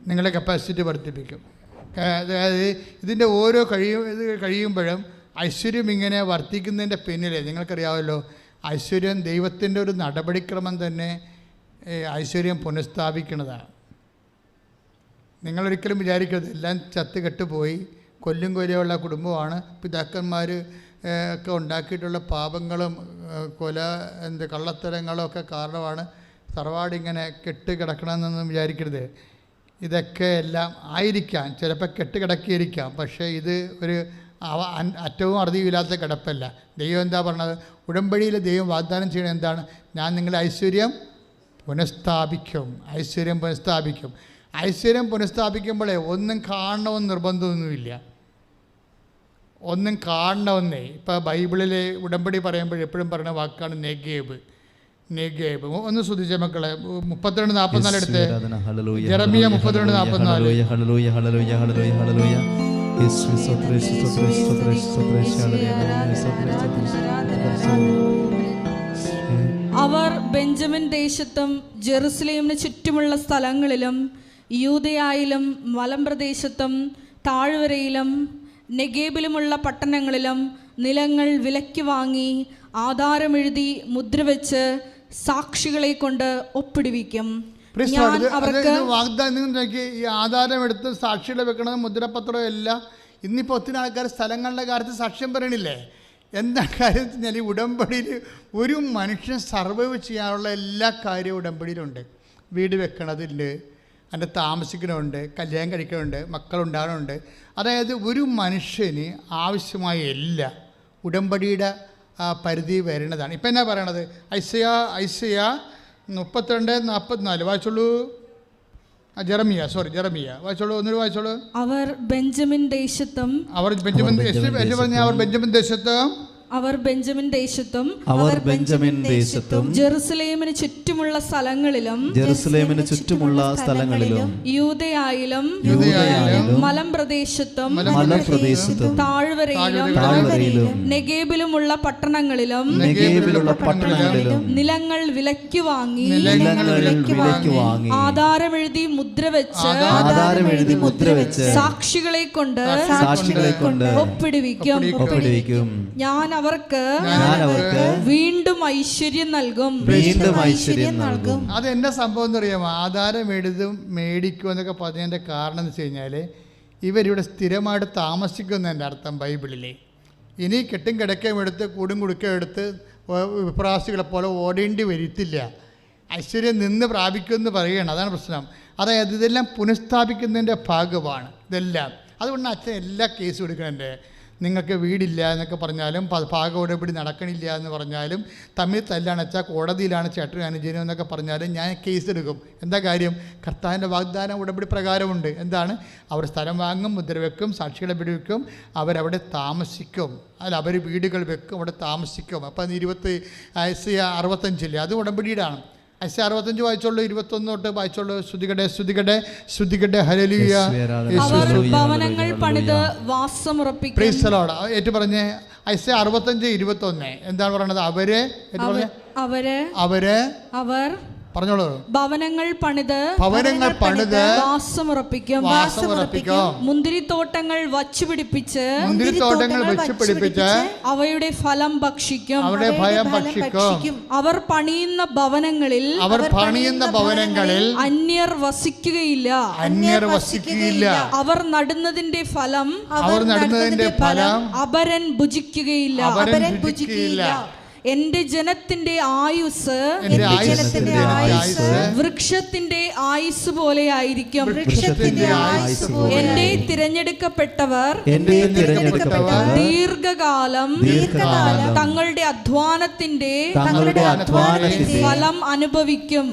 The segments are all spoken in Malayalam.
നിങ്ങളുടെ കപ്പാസിറ്റി വർദ്ധിപ്പിക്കും. അതായത് ഇതിൻ്റെ ഓരോ കഴിയുമ്പോഴും ഐശ്വര്യം ഇങ്ങനെ വർദ്ധിക്കുന്നതിൻ്റെ പിന്നിൽ നിങ്ങൾക്കറിയാമല്ലോ, ഐശ്വര്യം ദൈവത്തിൻ്റെ ഒരു നടപടിക്രമം തന്നെ ഐശ്വര്യം പുനഃസ്ഥാപിക്കുന്നതാണ്. നിങ്ങളൊരിക്കലും വിചാരിക്കരുത് എല്ലാം ചത്ത് കെട്ടുപോയി കൊല്ലും കൊലയുള്ള കുടുംബമാണ്, പിതാക്കന്മാർ ഒക്കെ ഉണ്ടാക്കിയിട്ടുള്ള പാപങ്ങളും കള്ളത്തരങ്ങളും ഒക്കെ കാരണമാണ് തറവാടിങ്ങനെ കെട്ട് കിടക്കണമെന്നൊന്നും വിചാരിക്കരുത്. ഇതൊക്കെ എല്ലാം ആയിരിക്കാം, ചിലപ്പോൾ കെട്ട് കിടക്കിയിരിക്കാം, പക്ഷേ ഇത് ഒരു അറ്റവും അറുതിയില്ലാത്ത കിടപ്പല്ല. ദൈവം എന്താ പറഞ്ഞത്? ഉടമ്പടിയിൽ ദൈവം വാഗ്ദാനം ചെയ്യണത് എന്താണ്? ഞാൻ നിങ്ങളുടെ ഐശ്വര്യം പുനഃസ്ഥാപിക്കും. ഐശ്വര്യം പുനഃസ്ഥാപിക്കുമ്പോഴേ ഒന്നും കാണണമെന്ന് നിർബന്ധമൊന്നുമില്ല. ഒന്നും കാണണമെന്നേ. ഇപ്പോൾ ബൈബിളിലെ ഉടമ്പടി പറയുമ്പോൾ എപ്പോഴും പറയുന്ന വാക്കാണ് നെഗേബ്. ഒന്ന് ശ്രദ്ധിച്ച മക്കളെ, 32:44 എടുത്ത്. ജെറമിയ 32:44. അവർ ബെഞ്ചമിൻ ദേശത്തും ജെറുസലേമിന് ചുറ്റുമുള്ള സ്ഥലങ്ങളിലും യൂദയായിലും മലമ്പ്രദേശത്തും താഴ്വരയിലും നെഗേബിലുമുള്ള പട്ടണങ്ങളിലും നിലങ്ങൾ വിലയ്ക്ക് വാങ്ങി ആധാരമെഴുതി മുദ്രവെച്ച് സാക്ഷികളെ കൊണ്ട് ഒപ്പിടുവിക്കും. വാഗ്ദാനം നോക്കി, ഈ ആധാരം എടുത്ത് സാക്ഷികളെ വെക്കണത് മുദ്രപത്രം എല്ലാം. ഇന്നിപ്പോൾ ഒത്തിരി ആൾക്കാർ സ്ഥലങ്ങളുടെ കാര്യത്തിൽ സാക്ഷ്യം പറയണില്ലേ? എന്താ കാര്യം വെച്ച് കഴിഞ്ഞാൽ, ഉടമ്പടിയിൽ ഒരു മനുഷ്യൻ സർവൈവ് ചെയ്യാനുള്ള എല്ലാ കാര്യവും ഉടമ്പടിയിലുണ്ട്. വീട് വെക്കണതുണ്ട്, അതിൻ്റെ താമസിക്കണമുണ്ട്, കല്യാണം കഴിക്കണമുണ്ട്, മക്കളുണ്ടാകണമുണ്ട്. അതായത് ഒരു മനുഷ്യന് ആവശ്യമായ എല്ലാം ഉടമ്പടിയുടെ പരിധി വരുന്നതാണ്. ഇപ്പം എന്നാ പറയണത്? ഐസയ 32:44 വായിച്ചോളൂ. ജെറമിയ വായിച്ചോളൂ, ഒന്നൊരു വായിച്ചോളൂ. അവർ ബെഞ്ചമിൻ ദേശത്തും അവർ ബെഞ്ചമിൻ ദേശത്തും ജെറുസലേമിന് ചുറ്റുമുള്ള സ്ഥലങ്ങളിലും യൂദയായിലും മലമ്പ്രദേശത്തും താഴ്വരയിലും നെഗേബിലുമുള്ള പട്ടണങ്ങളിലും നിലങ്ങൾ വിലയ്ക്ക് വാങ്ങി ആധാരമെഴുതി മുദ്രവെച്ച് സാക്ഷികളെ കൊണ്ട് ഒപ്പിടുവിക്കും. ഞാൻ അവർക്ക് വീണ്ടും ഐശ്വര്യം നൽകും. അത് എന്നാ സംഭവം എന്ന് അറിയാമോ? ആധാരം മേടിക്കും എന്നൊക്കെ പറഞ്ഞതിൻ്റെ കാരണം എന്ന് വെച്ച് കഴിഞ്ഞാൽ, ഇവരിവിടെ സ്ഥിരമായിട്ട് താമസിക്കുന്നതിൻ്റെ അർത്ഥം ബൈബിളിലെ. ഇനി കെട്ടും കിടക്കയും എടുത്ത് കൂടും കുടുക്കയും എടുത്ത് വിപ്രാസികളെ പോലെ ഓടേണ്ടി വരത്തില്ല. ഐശ്വര്യം നിന്ന് പ്രാപിക്കുമെന്ന് പറയുകയാണ്. അതാണ് പ്രശ്നം. അതായത് ഇതെല്ലാം പുനഃസ്ഥാപിക്കുന്നതിൻ്റെ ഭാഗമാണ് ഇതെല്ലാം. അതുകൊണ്ട് അച്ഛൻ എല്ലാ കേസും എടുക്കണേ. നിങ്ങൾക്ക് വീടില്ല എന്നൊക്കെ പറഞ്ഞാലും ഭാഗം ഉടമ്പടി നടക്കണില്ല എന്ന് പറഞ്ഞാലും തമ്മിൽ തല്ലാണെച്ചാൽ കോടതിയിലാണ് ചേട്ടനും അനുജനും എന്നൊക്കെ പറഞ്ഞാലും ഞാൻ കേസ് എടുക്കും. എന്താ കാര്യം? കർത്താവിൻ്റെ വാഗ്ദാനം ഉടമ്പടി പ്രകാരമുണ്ട്. എന്താണ്? അവർ സ്ഥലം വാങ്ങും, മുദ്ര വെക്കും, സാക്ഷികളെ പിടിവെക്കും, അവരവിടെ താമസിക്കും. അല്ല, അവർ വീടുകൾ വെക്കും, അവിടെ താമസിക്കും. അപ്പം 65 അത് ഉടമ്പടിയിലാണ്. 65 വായിച്ചോളൂ, 21 തൊട്ട് വായിച്ചോളൂ. ശ്രുതികടെ ഹല്ലേലൂയ. ഭവനങ്ങൾ പണിത് വാസമുറപ്പിക്കും. Praise the Lord. ഏറ്റു പറഞ്ഞേ 65:21 എന്താണ് പറയണത്? അവർ പറഞ്ഞോളൂ. ഭവനങ്ങൾ പണിത് വാസമുറപ്പിക്കും. മുന്തിരിത്തോട്ടങ്ങൾ വച്ചുപിടിപ്പിച്ച് അവയുടെ ഫലം ഭക്ഷിക്കും. അവർ പണിയുന്ന ഭവനങ്ങളിൽ അന്യർ വസിക്കുകയില്ല. അവർ നടുന്നതിന്റെ ഫലം അപരൻ ഭുജിക്കുകയില്ല. എന്റെ ജനത്തിന്റെ ആയുസ് വൃക്ഷത്തിന്റെ ആയുസ് പോലെ ആയിരിക്കും. എന്റെ തിരഞ്ഞെടുക്കപ്പെട്ടവർ ദീർഘകാലം തങ്ങളുടെ അധ്വാനത്തിന്റെ ഫലം അനുഭവിക്കും.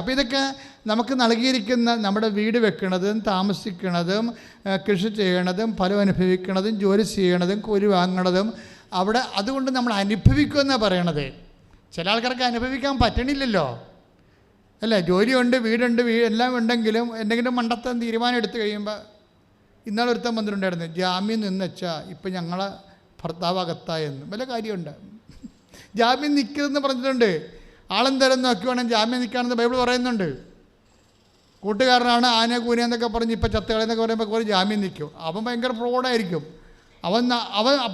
അപ്പൊ ഇതൊക്കെ നമുക്ക് നൽകിയിരിക്കുന്ന നമ്മുടെ വീട് വെക്കുന്നതും താമസിക്കുന്നതും കൃഷി ചെയ്യണതും ഫലം അനുഭവിക്കുന്നതും ജോലി ചെയ്യണതും കൂലി വാങ്ങണതും അവിടെ അതുകൊണ്ട് നമ്മൾ അനുഭവിക്കുമെന്നാണ് പറയണത്. ചില ആൾക്കാർക്ക് അനുഭവിക്കാൻ പറ്റണില്ലല്ലോ, അല്ലേ? ജോലിയുണ്ട്, വീടുണ്ട്, എല്ലാം ഉണ്ടെങ്കിലും എന്തെങ്കിലും മണ്ടത്തം തീരുമാനം എടുത്തു കഴിയുമ്പോൾ, ഇന്നാളെ ഒരുത്തം വന്നിട്ടുണ്ടായിരുന്നു, ജാമ്യം നിന്നുവെച്ചാൽ ഇപ്പം ഞങ്ങളെ ഭർത്താവ് അകത്തായെന്ന്. വല്ല കാര്യമുണ്ട്? ജാമ്യം നിൽക്കുന്നതെന്ന് പറഞ്ഞിട്ടുണ്ട്. ആളെന്തരം നോക്കി വേണം ജാമ്യം നിൽക്കുകയാണെന്ന് ബൈബിൾ പറയുന്നുണ്ട്. കൂട്ടുകാരനാണ് ആന കൂന എന്നൊക്കെ പറഞ്ഞ് ഇപ്പോൾ ചത്തുകളെന്നൊക്കെ പറയുമ്പോൾ ഒരു ജാമ്യം നിൽക്കും. അവൻ ഭയങ്കര ഫ്രോഡായിരിക്കും. അവൻ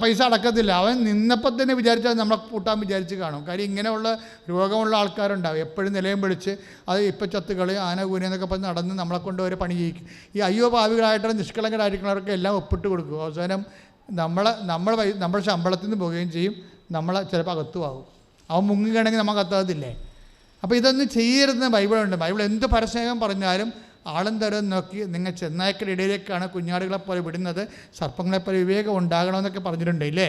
പൈസ അടക്കത്തില്ല. അവൻ നിന്നപ്പോൾ തന്നെ വിചാരിച്ചാൽ നമ്മളെ പൂട്ടാൻ വിചാരിച്ച് കാണും. കാര്യം ഇങ്ങനെയുള്ള രോഗമുള്ള ആൾക്കാരുണ്ടാവും. എപ്പോഴും നിലയം പിടിച്ച് അത് ഇപ്പം ചത്തുകളി ആന കൂന എന്നൊക്കെ പറഞ്ഞ് നടന്ന് നമ്മളെ കൊണ്ട് ഒരു പണി ചെയ്യിക്കും. ഈ അയ്യോ ഭാവികളായിട്ട് നിഷ്കളങ്കരായിരിക്കുന്നവർക്ക് എല്ലാം ഒപ്പിട്ട് കൊടുക്കും. അവസാനം നമ്മുടെ ശമ്പളത്തിൽ നിന്ന് പോവുകയും ചെയ്യും. നമ്മളെ ചിലപ്പോൾ അകത്തുമാകും. അവൻ മുങ്ങുകയാണെങ്കിൽ നമ്മൾ കത്താകത്തില്ലേ? അപ്പോൾ ഇതൊന്നും ചെയ്യരുതെന്ന് ബൈബിളുണ്ട്. ബൈബിൾ എന്ത് പരസ്നേഹം പറഞ്ഞാലും ആളും തരം നോക്കി നിങ്ങൾ ചെന്നായ്ക്കളുടെ ഇടയിലേക്കാണ് കുഞ്ഞാടുകളെപ്പോലെ വിടുന്നത്, സർപ്പങ്ങളെപ്പോലെ വിവേകം ഉണ്ടാകണമെന്നൊക്കെ പറഞ്ഞിട്ടുണ്ട് ഇല്ലേ?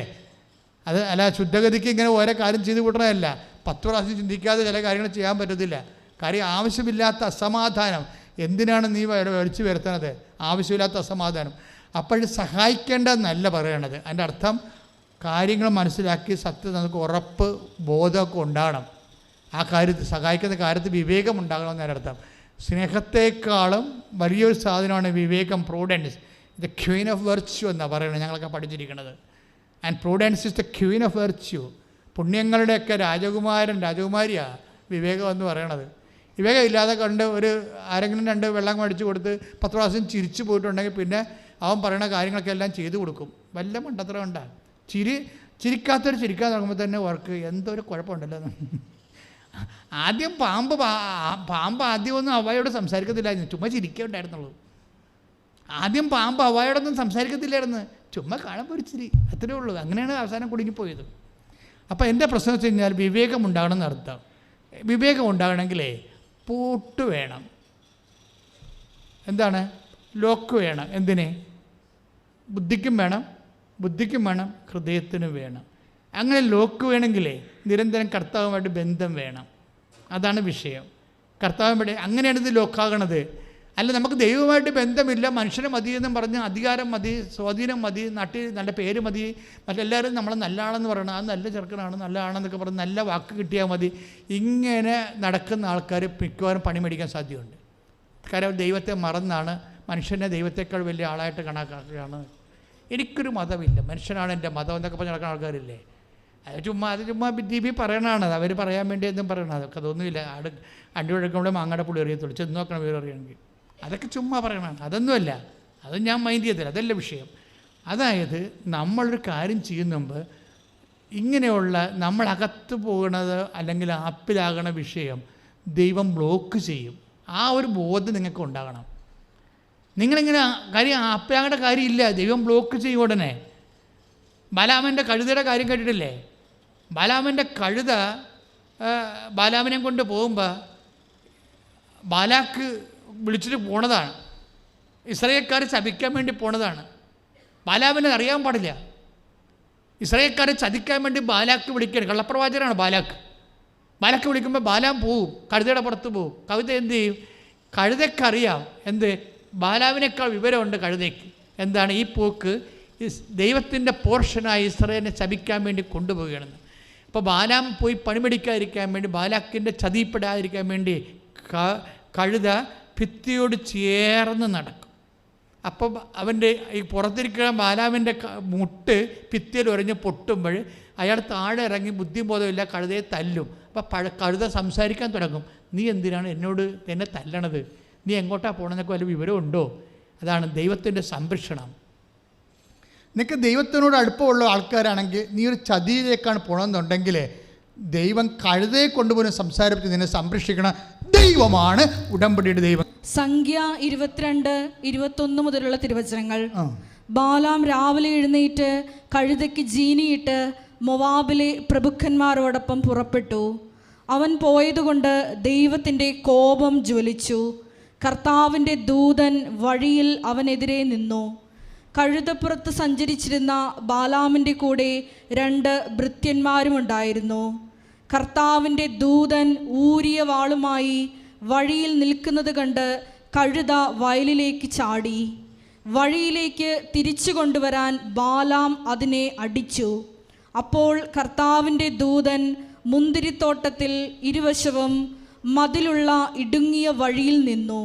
അത് അല്ല, ശുദ്ധഗതിക്ക് ഇങ്ങനെ ഓരോ കാര്യം ചെയ്ത് കൂട്ടണമല്ല. 10 പ്രാവശ്യം ചിന്തിക്കാതെ ചില കാര്യങ്ങൾ ചെയ്യാൻ പറ്റത്തില്ല. കാര്യം ആവശ്യമില്ലാത്ത അസമാധാനം എന്തിനാണ് നീ വലിച്ചു വരുത്തുന്നത്? ആവശ്യമില്ലാത്ത അസമാധാനം. അപ്പോൾ സഹായിക്കേണ്ടതെന്നല്ല പറയണത്. അതിൻ്റെ അർത്ഥം കാര്യങ്ങൾ മനസ്സിലാക്കി സത്യം നമുക്ക് ഉറപ്പ് ബോധമൊക്കെ ഉണ്ടാകണം. ആ കാര്യത്തിൽ സഹായിക്കുന്ന കാര്യത്തിൽ വിവേകം ഉണ്ടാകണമെന്നതിൻ്റെ അർത്ഥം. സ്നേഹത്തെക്കാളും വലിയൊരു സാധനമാണ് വിവേകം, prudence. The queen of virtue എന്നാണ് പറയുന്നത്, ഞങ്ങളൊക്കെ പഠിച്ചിരിക്കുന്നത്. And prudence is the queen of virtue. പുണ്യങ്ങളുടെയൊക്കെ രാജകുമാരിയാണ് വിവേകം എന്ന് പറയണത്. വിവേകം ഇല്ലാതെ കണ്ട് ആരെങ്കിലും 2 വെള്ളം മേടിച്ച് കൊടുത്ത് 10 പ്രാവശ്യം ചിരിച്ചു പോയിട്ടുണ്ടെങ്കിൽ പിന്നെ അവൻ പറയുന്ന കാര്യങ്ങളൊക്കെ എല്ലാം ചെയ്തു കൊടുക്കും. വല്ല മണ്ടത്തരം ഉണ്ടാകും. ചിരിക്കാത്തൊരു ചിരിക്കാൻ തുടങ്ങുമ്പോൾ തന്നെ ഓർക്ക് എന്തോ ഒരു കുഴപ്പമുണ്ടല്ലോ. ആദ്യം പാമ്പ് ആദ്യമൊന്നും അവയോട് സംസാരിക്കത്തില്ലായിരുന്നു, ചുമ്മാ ചിരിക്കുണ്ടായിരുന്നുള്ളൂ. ആദ്യം പാമ്പ് അവയോടൊന്നും സംസാരിക്കത്തില്ലായിരുന്നു, ചുമ്മാ കാണുമ്പോൾ ഒരു ചിരി, അത്രേ ഉള്ളൂ. അങ്ങനെയാണ് അവസാനം കുടുങ്ങിപ്പോയത്. അപ്പോൾ എൻ്റെ പ്രശ്നം വെച്ച് കഴിഞ്ഞാൽ വിവേകം ഉണ്ടാകണം എന്നർത്ഥം. വിവേകം ഉണ്ടാകണമെങ്കിലേ പൂട്ട് വേണം. എന്താണ്? ലോക്ക് വേണം. എന്തിന്? ബുദ്ധിക്കും വേണം, ഹൃദയത്തിനും വേണം. അങ്ങനെ ലോക്ക് വേണമെങ്കിലേ നിരന്തരം കർത്താവുമായിട്ട് ബന്ധം വേണം. അതാണ് വിഷയം. കർത്താവുമായിട്ട് അങ്ങനെയാണ് ഇത് ലോക്കാകണത്. അല്ല, നമുക്ക് ദൈവമായിട്ട് ബന്ധമില്ല, മനുഷ്യനെ മതി എന്നും പറഞ്ഞ് അധികാരം മതി, സ്വാധീനം മതി, നാട്ടിൽ നല്ല പേര് മതി, മറ്റെല്ലാവരും നമ്മളെ നല്ല ആളെന്ന് പറയണം, അത് നല്ല ചെറുക്കനാണ്, നല്ല ആണെന്നൊക്കെ പറഞ്ഞ് നല്ല വാക്ക് കിട്ടിയാൽ മതി. ഇങ്ങനെ നടക്കുന്ന ആൾക്കാർ മിക്കവാറും പണി മേടിക്കാൻ സാധ്യതയുണ്ട്. കാരണം ദൈവത്തെ മറന്നാണ്, മനുഷ്യനെ ദൈവത്തെക്കാൾ വലിയ ആളായിട്ട് കണക്കാക്കുകയാണ്. എനിക്കൊരു മതമില്ല, മനുഷ്യനാണ് എൻ്റെ മതം എന്നൊക്കെ പറഞ്ഞ് നടക്കുന്ന ആൾക്കാരില്ലേ? അത് ചുമ്മാ ബി പറയണതാണ്. അവർ പറയാൻ വേണ്ടി എന്തും പറയണം. അതൊക്കെ അതൊന്നുമില്ല. അടിയൊഴുക്കുമ്പോൾ മാങ്ങയുടെ പുളി അറിയത്തുള്ളൂ, ചെന്ന് നോക്കണം വീട് അറിയണമെങ്കിൽ. അതൊക്കെ ചുമ്മാ പറയണം. അതൊന്നുമല്ല, അത് ഞാൻ മൈൻഡ് ചെയ്തില്ല, അതല്ല വിഷയം. അതായത് നമ്മളൊരു കാര്യം ചെയ്യുന്ന മുമ്പ് ഇങ്ങനെയുള്ള നമ്മളകത്ത് പോകുന്നത് അല്ലെങ്കിൽ ആപ്പിലാകണ വിഷയം ദൈവം ബ്ലോക്ക് ചെയ്യും. ആ ഒരു ബോധം നിങ്ങൾക്ക് ഉണ്ടാകണം. നിങ്ങളിങ്ങനെ കാര്യം ആപ്പിലാകേണ്ട കാര്യമില്ല, ദൈവം ബ്ലോക്ക് ചെയ്യും ഉടനെ. ബാലാമൻ്റെ കഴുതയുടെ കാര്യം കേട്ടിട്ടില്ലേ? ബാലാമൻ്റെ കഴുത ബാലാമിനെ കൊണ്ട് പോകുമ്പോൾ ബാലാക്ക് വിളിച്ചിട്ട് പോണതാണ്. ഇസ്രായേൽക്കാരെ ശപിക്കാൻ വേണ്ടി പോണതാണ്. ബാലാമിനെ അറിയാൻ പാടില്ല. ഇസ്രായേൽക്കാരെ ചതിക്കാൻ വേണ്ടി ബാലാക്ക് വിളിക്കുകയാണ്. കള്ളപ്രവാചകനാണ് ബാലാക്ക് വിളിക്കുമ്പോൾ ബാലാം പോവും, കഴുതയുടെ പുറത്ത് പോവും. കഴുത എന്ത് ചെയ്യും? കഴുതക്കറിയാം എന്ത് ബാലാമിനേക്കാൾ വിവരമുണ്ട് കഴുതയ്ക്ക്. എന്താണ് ഈ പോക്ക്? ദൈവത്തിൻ്റെ പോർഷനായി ഇസ്രായേലിനെ ശപിക്കാൻ വേണ്ടി കൊണ്ടുപോവുകയാണെന്ന്. അപ്പോൾ ബാലാം പോയി പണിമെടിക്കാതിരിക്കാൻ വേണ്ടി, ബാലാക്കിൻ്റെ ചതിപ്പെടാതിരിക്കാൻ വേണ്ടി കഴുത ഭിത്തിയോട് ചേർന്ന് നടക്കും. അപ്പോൾ അവൻ്റെ ഈ പുറത്തിരിക്കുന്ന ബാലാമിൻ്റെ മുട്ട് ഭിത്തിയിൽ ഉരഞ്ഞ് പൊട്ടുമ്പോൾ അയാൾ താഴെ ഇറങ്ങി ബുദ്ധിബോധമില്ല കഴുതയെ തല്ലും. അപ്പോൾ കഴുത സംസാരിക്കാൻ തുടങ്ങും. നീ എന്തിനാണ് എന്നെ തല്ലണത്? നീ എങ്ങോട്ടാണ് പോകണമെന്നൊക്കെ വല്ല വിവരമുണ്ടോ? അതാണ് ദൈവത്തിൻ്റെ സംരക്ഷണം. നിനക്ക് ദൈവത്തിനോട് അടുപ്പമുള്ള ആൾക്കാരാണെങ്കിൽ നീ ഒരു ചതിയിലേക്കാണ് പോകണമെന്നുണ്ടെങ്കിൽ ദൈവം കഴുതയെ കൊണ്ടുപോലും സംസാരിപ്പിച്ച് നിന്നെ സംരക്ഷിക്കണം. ദൈവമാണ് ഉടമ്പടിയുടെ ദൈവം. സംഖ്യ 22-21 മുതലുള്ള തിരുവചനങ്ങൾ. ബാലാം രാവിലെ എഴുന്നേറ്റ് കഴുതയ്ക്ക് ജീനിയിട്ട് മൊവാബിലെ പ്രഭുക്കന്മാരോടൊപ്പം പുറപ്പെട്ടു. അവൻ പോയതുകൊണ്ട് ദൈവത്തിൻ്റെ കോപം ജ്വലിച്ചു. കർത്താവിൻ്റെ ദൂതൻ വഴിയിൽ അവനെതിരെ നിന്നു. കഴുതപ്പുറത്ത് സഞ്ചരിച്ചിരുന്ന ബാലാമിൻ്റെ കൂടെ 2 ഭൃത്യന്മാരുമുണ്ടായിരുന്നു. കർത്താവിൻ്റെ ദൂതൻ ഊരിയ വാളുമായി വഴിയിൽ നിൽക്കുന്നത് കണ്ട് കഴുത വയലിലേക്ക് ചാടി. വഴിയിലേക്ക് തിരിച്ചു കൊണ്ടുവരാൻ ബാലാം അതിനെ അടിച്ചു. അപ്പോൾ കർത്താവിൻ്റെ ദൂതൻ മുന്തിരിത്തോട്ടത്തിൽ ഇരുവശവും മതിലുള്ള ഇടുങ്ങിയ വഴിയിൽ നിന്നു.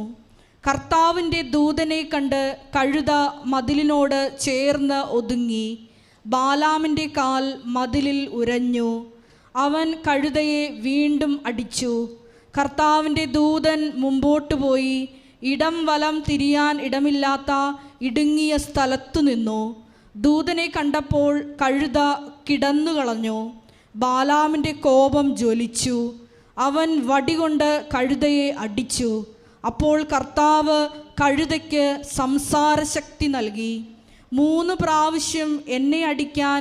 കർത്താവിൻ്റെ ദൂതനെ കണ്ട് കഴുത മതിലിനോട് ചേർന്ന് ഒതുങ്ങി. ബാലാമിൻ്റെ കാൽ മതിലിൽ ഉരഞ്ഞു. അവൻ കഴുതയെ വീണ്ടും അടിച്ചു. കർത്താവിൻ്റെ ദൂതൻ മുമ്പോട്ട് പോയി ഇടം വലം തിരിയാൻ ഇടമില്ലാത്ത ഇടുങ്ങിയ സ്ഥലത്തു നിന്നു. ദൂതനെ കണ്ടപ്പോൾ കഴുത കിടന്നുകളഞ്ഞു. ബാലാമിൻ്റെ കോപം ജ്വലിച്ചു. അവൻ വടികൊണ്ട് കഴുതയെ അടിച്ചു. അപ്പോൾ കർത്താവ് കഴുതയ്ക്ക് സംസാരശക്തി നൽകി. 3 പ്രാവശ്യം എന്നെ അടിക്കാൻ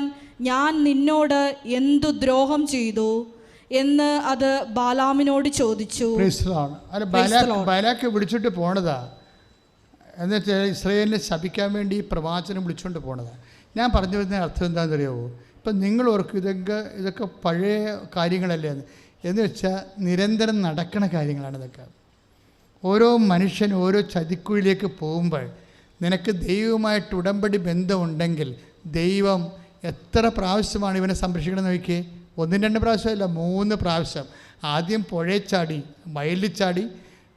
ഞാൻ നിന്നോട് എന്തു ദ്രോഹം ചെയ്തു എന്ന് അത് ബാലാമിനോട് ചോദിച്ചു. ബാലാക്ക് വിളിച്ചിട്ട് പോണതാ, എന്നുവെച്ചാൽ ഇസ്രായേലിനെ ശപിക്കാൻ വേണ്ടി പ്രവാചനം വിളിച്ചുകൊണ്ട് പോണതാ. ഞാൻ പറഞ്ഞു വരുന്ന അർത്ഥം എന്താണെന്ന് അറിയാമോ? ഇപ്പം നിങ്ങൾ ഓർക്കും ഇതൊക്കെ പഴയ കാര്യങ്ങളല്ലേ എന്ന് വെച്ചാൽ നിരന്തരം നടക്കണ കാര്യങ്ങളാണ് ഇതൊക്കെ. ഓരോ മനുഷ്യൻ ഓരോ ചതിക്കുഴിയിലേക്ക് പോകുമ്പോൾ നിനക്ക് ദൈവവുമായിട്ട് ഉടമ്പടി ബന്ധമുണ്ടെങ്കിൽ ദൈവം എത്ര പ്രാവശ്യമാണ് ഇവനെ സംരക്ഷിക്കണമെന്ന് നോക്കിയേ. 1-2 പ്രാവശ്യമല്ല, 3 പ്രാവശ്യം. ആദ്യം പുഴയിൽ ചാടി, വയലിൽ ചാടി,